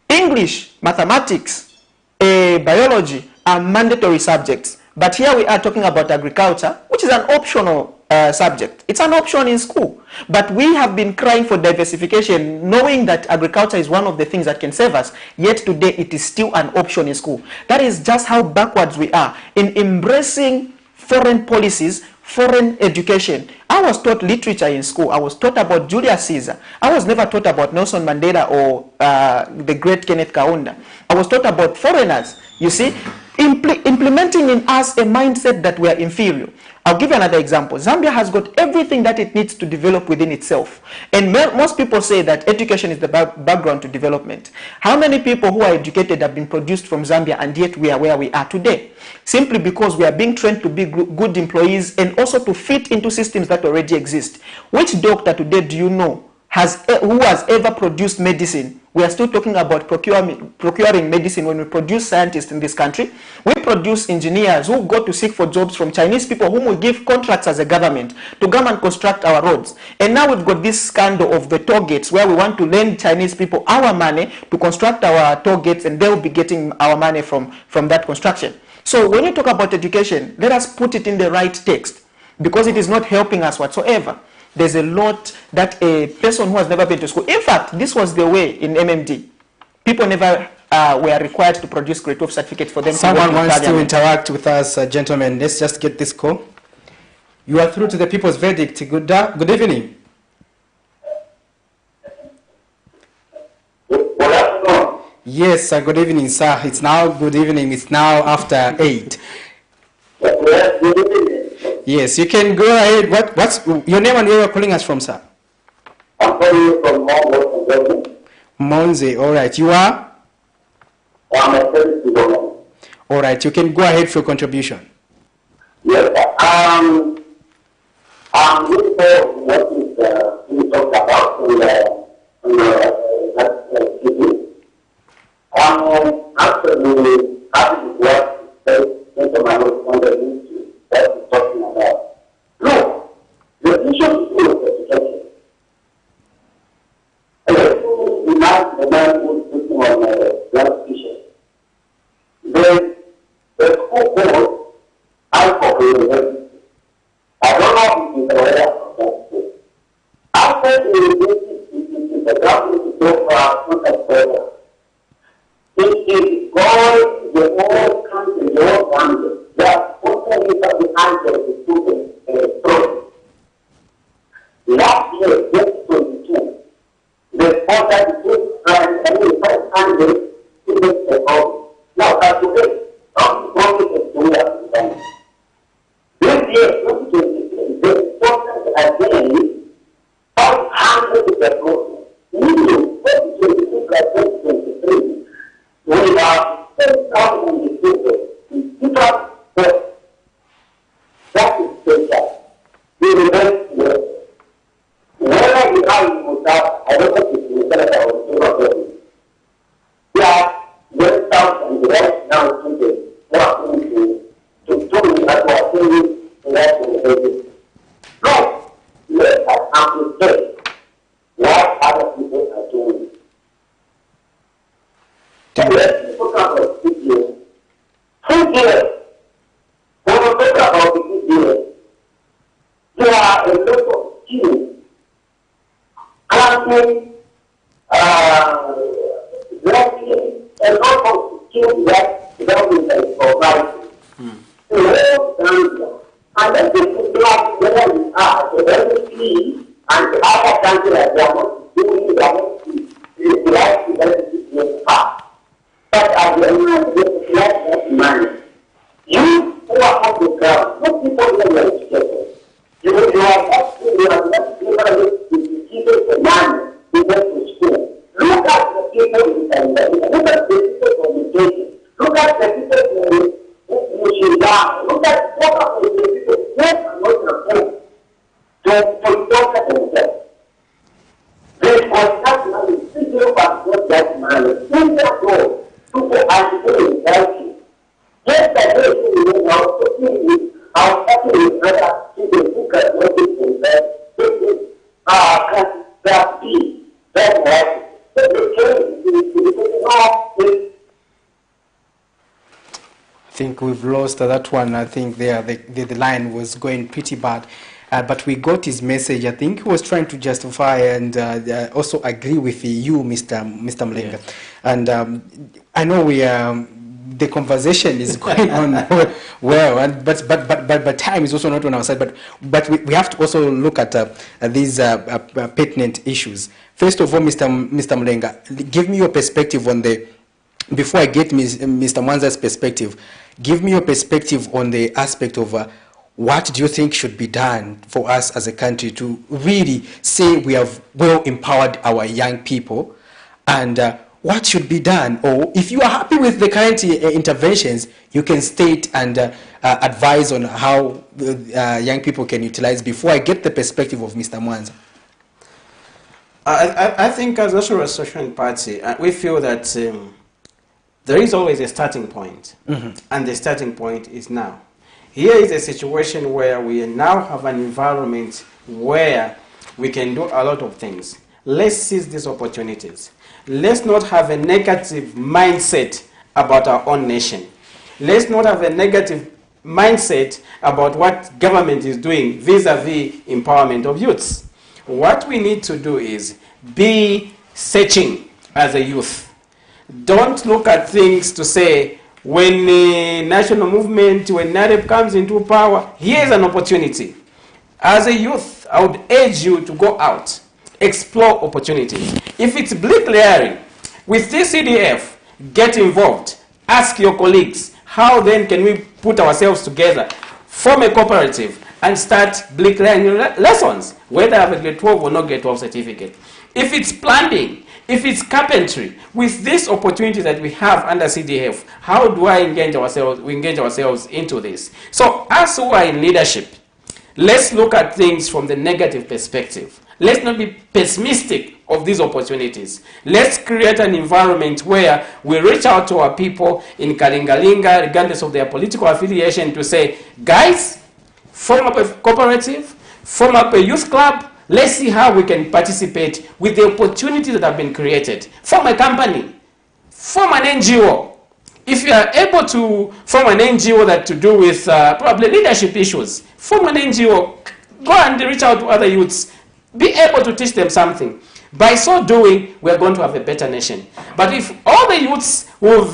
English, mathematics, biology are mandatory subjects. But here we are talking about agriculture, which is an optional subject. It's an option in school. But we have been crying for diversification, knowing that agriculture is one of the things that can save us. Yet today it is still an option in school. That is just how backwards we are in embracing foreign policies, foreign education. I was taught literature in school. I was taught about Julius Caesar. I was never taught about Nelson Mandela or the great Kenneth Kaunda. I was taught about foreigners. You see, implementing in us a mindset that we are inferior. I'll give you another example. Zambia has got everything that it needs to develop within itself. And most people say that education is the background to development. How many people who are educated have been produced from Zambia and yet we are where we are today? Simply because we are being trained to be good employees and also to fit into systems that already exist. Which doctor today do you know who has ever produced medicine? We are still talking about procuring medicine when we produce scientists in this country. We produce engineers who go to seek for jobs from Chinese people whom we give contracts as a government to come and construct our roads. And now we've got this scandal of the toll gates where we want to lend Chinese people our money to construct our toll gates, and they'll be getting our money from that construction. So when you talk about education, let us put it in the right text, because it is not helping us whatsoever. There's a lot that a person who has never been to school. In fact, this was the way in MMD. People never were required to produce grade 12 certificates for them. Someone wants to interact with us, gentlemen. Let's just get this call. You are through to the People's Verdict. Good evening. Good afternoon. Yes, good evening, sir. It's now good evening. It's now after 8. Yes, good evening. Yes, you can go ahead. What's your name and where you're calling us from, sir? I'm calling you from Monze. Monze, all right. You are? I'm a service government. All right, you can go ahead for your contribution. Yes, I'm looking for what is we talked about on that TV. I'm actually happy with what the gentleman was on the YouTube that is talking about. Look, the issue is education. The man who is sitting on a black t-shirt. The school board, for university. I don't know if you are aware of that school. After the university, it is the government to go for a further. It is going the whole country, the whole country. They are putting the answer to students' story. Last year, 2022, they sponsored this 500 students at home. Now, as today, some promise is doing that. This year, 2023, they sponsored again 500 students. New 2022 plus 2023, we have 10,000 students in different courses. That is special. We remain whenever you are in that, I don't know if you tell us we are 1,000 right now students who are going to do that, who are doing that. No, appreciate what other people are doing. And let's talk about CDS. CDS, when we talk about the CDS, there are a lot of skills, classmates, blessings, a lot of skills that government is providing. The whole Zambia, and then the class where we are, the NDP and the other countries that they are not doing, they are not utilizing the CDS part. But at the end of the day, that money. You who are on the ground, not people who are educated. You are not able to give the money to go to school. Look at the people in Tanzania. Look at the people from the Kenya. Look at the people from Sudan. Look at what the people who are not afford to talk at themselves. There was that money. People are not that money. In that role. People are doing that. Yesterday, I was talking with other people who can work in that. That be that was. I think we've lost that one. I think there the line was going pretty bad. But we got his message. I think he was trying to justify and also agree with you, Mr. Mlenga. Yes. And I know the conversation is going on well, but time is also not on our side. But we have to also look at these pertinent issues. First of all, Mr. Mlenga, give me your perspective on before I get Mr. Mwanza's perspective, give me your perspective on the aspect of what do you think should be done for us as a country to really say we have well empowered our young people, and what should be done? Or if you are happy with the current interventions, you can state and advise on how young people can utilize before I get the perspective of Mr. Mwanza. I think as National Restoration Party, we feel that there is always a starting point, and the starting point is now. Here is a situation where we now have an environment where we can do a lot of things. Let's seize these opportunities. Let's not have a negative mindset about our own nation. Let's not have a negative mindset about what government is doing vis-a-vis empowerment of youths. What we need to do is be searching as a youth. Don't look at things to say, when the national movement, when NAREP comes into power, here's an opportunity. As a youth, I would urge you to go out, explore opportunities. If it's bleak layering, with this CDF, get involved. Ask your colleagues, how then can we put ourselves together, form a cooperative, and start bleak layering lessons, whether I have a grade 12 or not grade 12 certificate. If it's plumbing, if it's carpentry, with this opportunity that we have under CDF, how do I engage ourselves into this? So us who are in leadership, let's look at things from the negative perspective. Let's not be pessimistic of these opportunities. Let's create an environment where we reach out to our people in Kalingalinga, regardless of their political affiliation, to say, guys, form up a cooperative, form up a youth club. Let's see how we can participate with the opportunities that have been created. Form a company, form an NGO. If you are able to form an NGO that to do with probably leadership issues, form an NGO, go and reach out to other youths, be able to teach them something. By so doing, we are going to have a better nation. But if all the youths will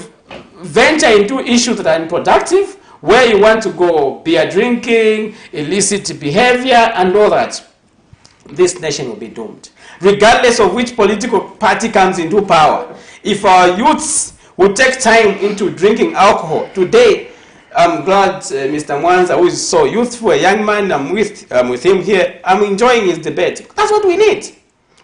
venture into issues that are unproductive, where you want to go beer drinking, illicit behavior, and all that, this nation will be doomed. Regardless of which political party comes into power, if our youths will take time into drinking alcohol, today, I'm glad Mr. Mwanza, who is so youthful, a young man, I'm with him here, I'm enjoying his debate. That's what we need.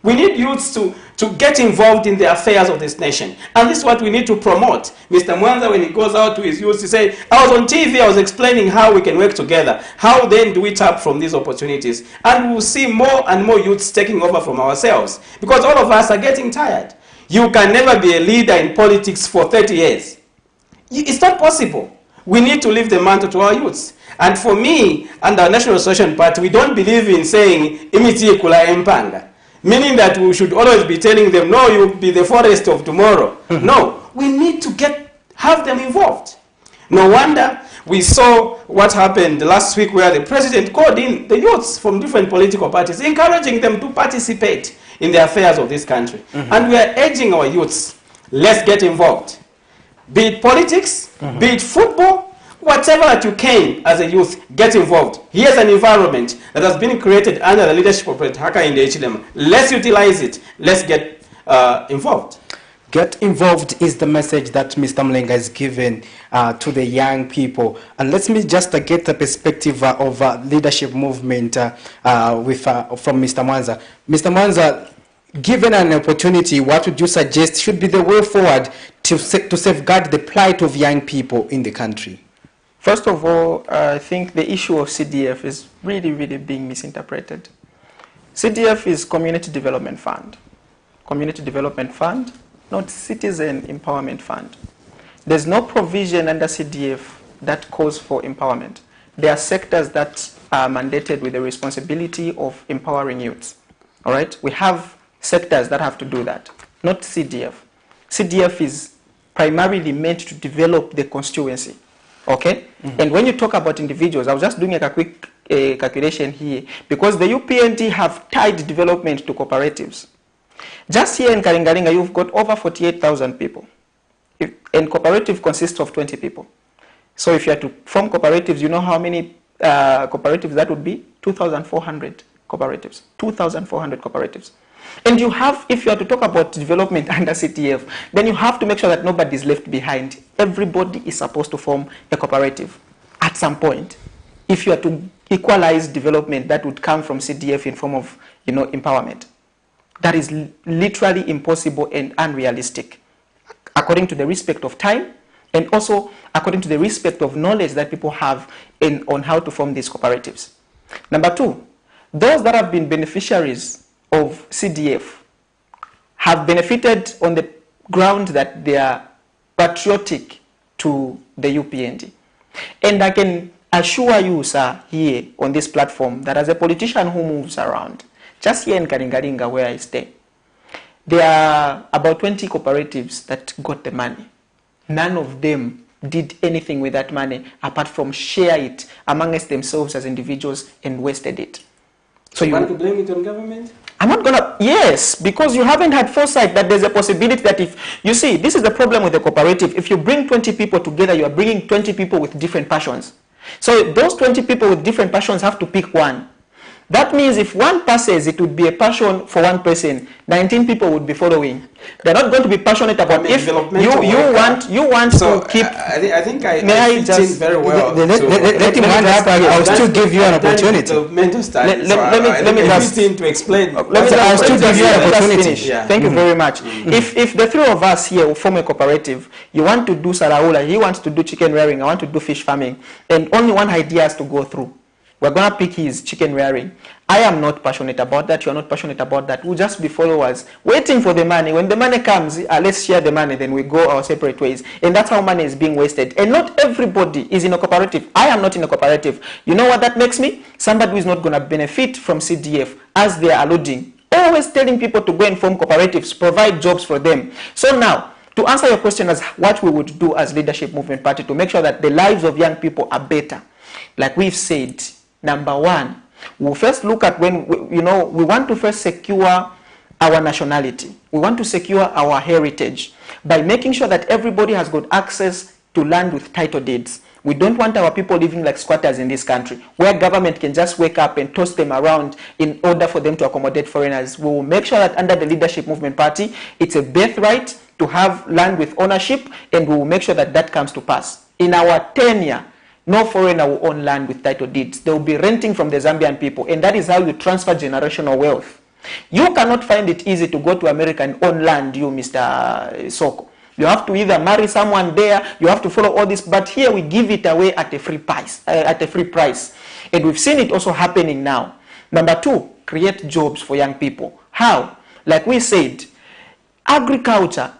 We need youths to get involved in the affairs of this nation. And this is what we need to promote. Mr. Mwanza, when he goes out to his youth, he says, I was on TV, I was explaining how we can work together. How then do we tap from these opportunities? And we'll see more and more youths taking over from ourselves. Because all of us are getting tired. You can never be a leader in politics for 30 years. It's not possible. We need to leave the mantle to our youths. And for me, and our National Association Party, we don't believe in saying, imiti kula empanga, meaning that we should always be telling them, no, you'll be the forest of tomorrow. No, we need to have them involved. No wonder we saw what happened last week where the president called in the youths from different political parties, encouraging them to participate in the affairs of this country. And we are urging our youths, let's get involved. Be it politics, be it football, whatever that you can as a youth, get involved. Here's an environment that has been created under the leadership of President Hakainde Hichilema. Let's utilize it. Let's get involved. Get involved is the message that Mr. Mlenga has given to the young people. And let me just get the perspective of leadership movement from Mr. Mwanza. Mr. Mwanza, given an opportunity, what would you suggest should be the way forward to safeguard the plight of young people in the country? First of all, I think the issue of CDF is really, really being misinterpreted. CDF is Community Development Fund. Community Development Fund, not Citizen Empowerment Fund. There's no provision under CDF that calls for empowerment. There are sectors that are mandated with the responsibility of empowering youths. All right? We have sectors that have to do that, not CDF. CDF is primarily meant to develop the constituency. Okay? And when you talk about individuals, I was just doing a quick calculation here, because the UPND have tied development to cooperatives. Just here in Kalingalinga, you've got over 48,000 people. And cooperative consists of 20 people. So if you are to form cooperatives, you know how many cooperatives that would be? 2,400 cooperatives. 2,400 cooperatives. And you have, if you are to talk about development under CTF, then you have to make sure that nobody is left behind. Everybody is supposed to form a cooperative at some point. If you are to equalize development, that would come from CDF in form of, empowerment. That is literally impossible and unrealistic, according to the respect of time, and also according to the respect of knowledge that people have on how to form these cooperatives. Number two, those that have been beneficiaries of CDF have benefited on the ground that they are patriotic to the UPND. And I can assure you, sir, here on this platform, that as a politician who moves around, just here in Kalingalinga where I stay, there are about 20 cooperatives that got the money. None of them did anything with that money apart from share it amongst themselves as individuals and wasted it. So you want to blame it on government? I'm not going to, yes, because you haven't had foresight that there's a possibility that if, you see, this is the problem with the cooperative. If you bring 20 people together, you are bringing 20 people with different passions. So those 20 people with different passions have to pick one. That means if one passes, it would be a passion for one person. 19 people would be following. They're not going to be passionate about if you want so to keep. I think I just very well. Let him hand up. I'll still give you an opportunity. Let me just to explain. I'll still give you an opportunity. Yeah. Thank you very much. If the three of us here form a cooperative, you want to do Saraula, he wants to do chicken rearing, I want to do fish farming, and only one idea has to go through. We're going to pick his chicken rearing. I am not passionate about that. You're not passionate about that. We'll just be followers, waiting for the money. When the money comes, let's share the money, then we go our separate ways. And that's how money is being wasted. And not everybody is in a cooperative. I am not in a cooperative. You know what that makes me? Somebody who is not going to benefit from CDF, as they are alluding. Always telling people to go and form cooperatives, provide jobs for them. So now, to answer your question as what we would do as Leadership Movement Party to make sure that the lives of young people are better, like we've said, number one, we'll first look at when, we want to first secure our nationality. We want to secure our heritage by making sure that everybody has got access to land with title deeds. We don't want our people living like squatters in this country, where government can just wake up and toss them around in order for them to accommodate foreigners. We will make sure that under the Leadership Movement Party, it's a birthright to have land with ownership, and we will make sure that that comes to pass. In our tenure, no foreigner will own land with title deeds. They will be renting from the Zambian people, and that is how you transfer generational wealth. You cannot find it easy to go to America and own land, you, Mr. Soko. You have to either marry someone there, you have to follow all this, but here we give it away at a free price. And we've seen it also happening now. Number two, create jobs for young people. How? Like we said, agriculture,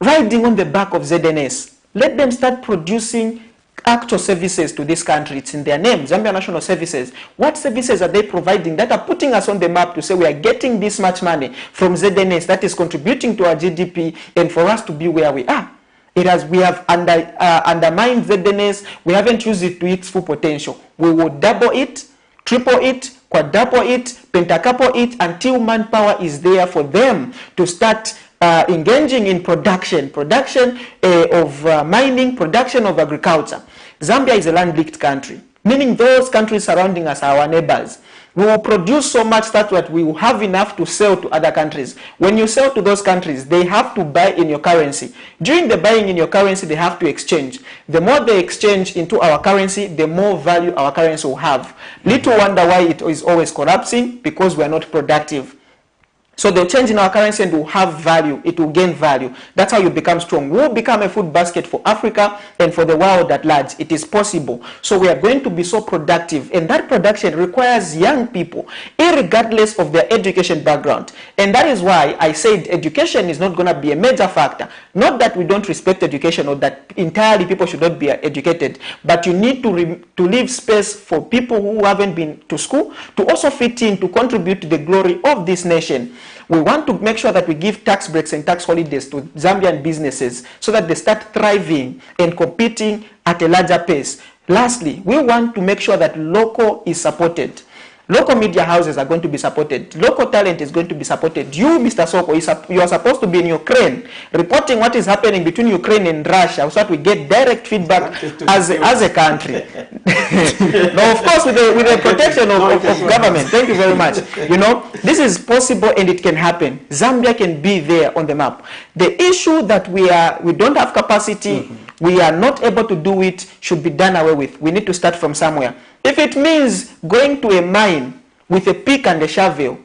riding on the back of ZNS. Let them start producing actual services to this country. It's in their name, Zambia National Services. What services are they providing that are putting us on the map to say we are getting this much money from ZNS that is contributing to our GDP and for us to be where we are? We have undermined ZNS. We haven't used it to its full potential. We will double it, triple it, quadruple it, pentacuple it until manpower is there for them to start engaging in production of mining, production of agriculture. Zambia is a land-linked country, meaning those countries surrounding us are our neighbors. We will produce so much that we will have enough to sell to other countries. When you sell to those countries, they have to buy in your currency. During the buying in your currency, they have to exchange. The more they exchange into our currency, the more value our currency will have. Little wonder why it is always collapsing, because we are not productive. So they'll change in our currency and will have value. It will gain value. That's how you become strong. We'll become a food basket for Africa and for the world at large. It is possible. So we are going to be so productive. And that production requires young people, irregardless of their education background. And that is why I said education is not going to be a major factor. Not that we don't respect education or that entirely people should not be educated. But you need to leave space for people who haven't been to school to also fit in, to contribute to the glory of this nation. We want to make sure that we give tax breaks and tax holidays to Zambian businesses so that they start thriving and competing at a larger pace. Lastly, we want to make sure that local is supported. Local media houses are going to be supported. Local talent is going to be supported. You, Mr. Soko, you are supposed to be in Ukraine, reporting what is happening between Ukraine and Russia, so that we get direct feedback as a country. No, of course, with the protection of government. Thank you very much. You know, this is possible and it can happen. Zambia can be there on the map. The issue that we don't have capacity, we are not able to do it, should be done away with. We need to start from somewhere. If it means going to a mine with a pick and a shovel,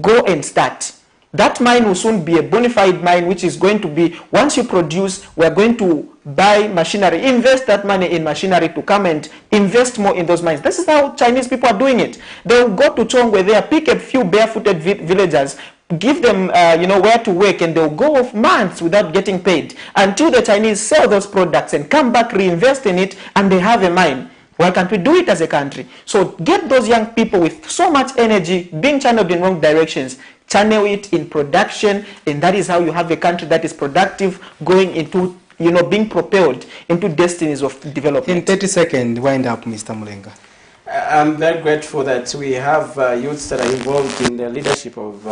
go and start. That mine will soon be a bona fide mine, which is going to be, once you produce, we're going to buy machinery, invest that money in machinery to come and invest more in those mines. This is how Chinese people are doing it. They'll go to Chongwe there, pick a few barefooted villagers, give them where to work, and they'll go off months without getting paid until the Chinese sell those products and come back, reinvest in it, and they have a mine. Why can't we do it as a country? So get those young people with so much energy being channeled in wrong directions, channel it in production, and that is how you have a country that is productive, going into, being propelled into destinies of development. In 30 seconds, wind up, Mr. Mulenga. I'm very grateful that we have youths that are involved in the leadership of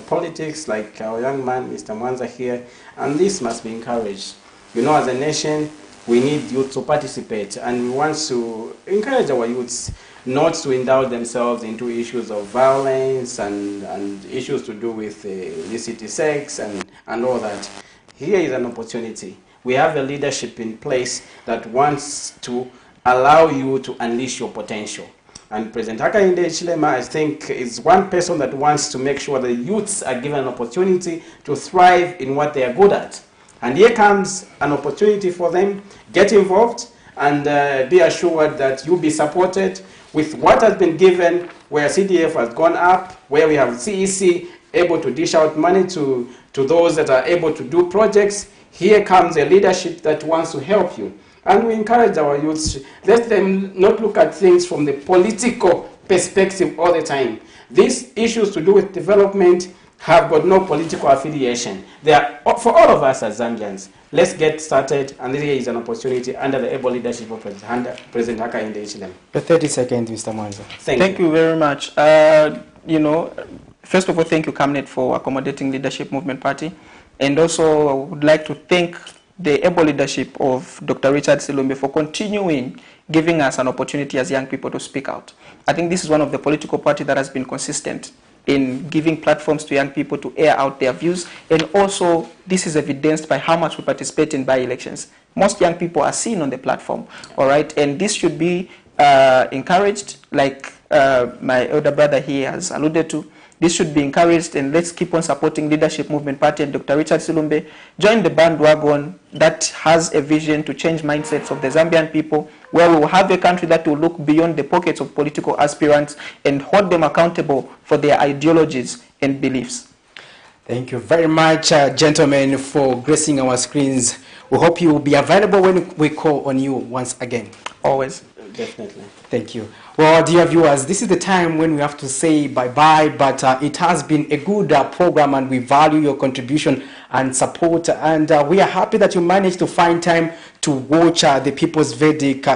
politics, like our young man, Mr. Mwanza here, and this must be encouraged. As a nation, we need youth to participate, and we want to encourage our youths not to indulge themselves into issues of violence and issues to do with illicit sex and all that. Here is an opportunity. We have a leadership in place that wants to allow you to unleash your potential. And President Hakainde Hichilema, I think, is one person that wants to make sure the youths are given an opportunity to thrive in what they are good at. And here comes an opportunity for them. Get involved and be assured that you'll be supported with what has been given, where CDF has gone up, where we have CEC able to dish out money to those that are able to do projects. Here comes a leadership that wants to help you. And we encourage our youths, let them not look at things from the political perspective all the time. These issues to do with development have got no political affiliation. They are for all of us as Zambians. Let's get started, and this is an opportunity under the able leadership of President Hakainde Hichilema. 30 seconds, Mr. Mwanza. Thank you very much. First of all, thank you, Camnet, for accommodating Leadership Movement Party. And also, I would like to thank the able leadership of Dr. Richard Silumbe for continuing giving us an opportunity as young people to speak out. I think this is one of the political parties that has been consistent in giving platforms to young people to air out their views, and also this is evidenced by how much we participate in by-elections. Most young people are seen on the platform, all right, and this should be encouraged, like my elder brother here has alluded to. This should be encouraged, and let's keep on supporting Leadership Movement Party and Dr. Richard Silumbe. Join the bandwagon that has a vision to change mindsets of the Zambian people, where we will have a country that will look beyond the pockets of political aspirants and hold them accountable for their ideologies and beliefs. Thank you very much, gentlemen, for gracing our screens We hope you will be available when we call on you once again. Always. Definitely. Thank you. Well, dear viewers, this is the time when we have to say bye-bye, but it has been a good program, and we value your contribution and support, and we are happy that you managed to find time to watch the People's Verdict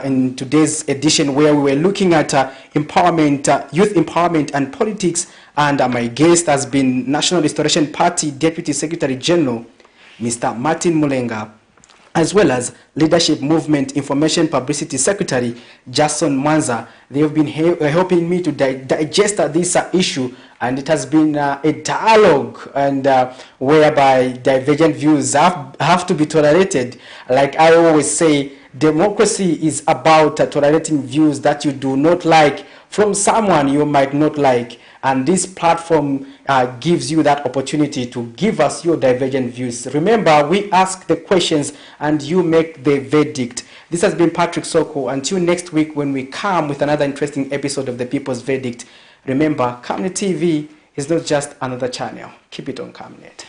in today's edition, where we were looking at empowerment, youth empowerment and politics, and my guest has been National Restoration Party Deputy Secretary General, Mr. Martin Mulenga, as well as Leadership Movement Information Publicity Secretary Jason Mwanza. They have been helping me to digest this issue, and it has been a dialogue, and whereby divergent views have to be tolerated. Like I always say, democracy is about tolerating views that you do not like from someone you might not like. And this platform gives you that opportunity to give us your divergent views. Remember, we ask the questions and you make the verdict. This has been Patrick Soko. Until next week when we come with another interesting episode of The People's Verdict. Remember, Camnet TV is not just another channel. Keep it on Camnet.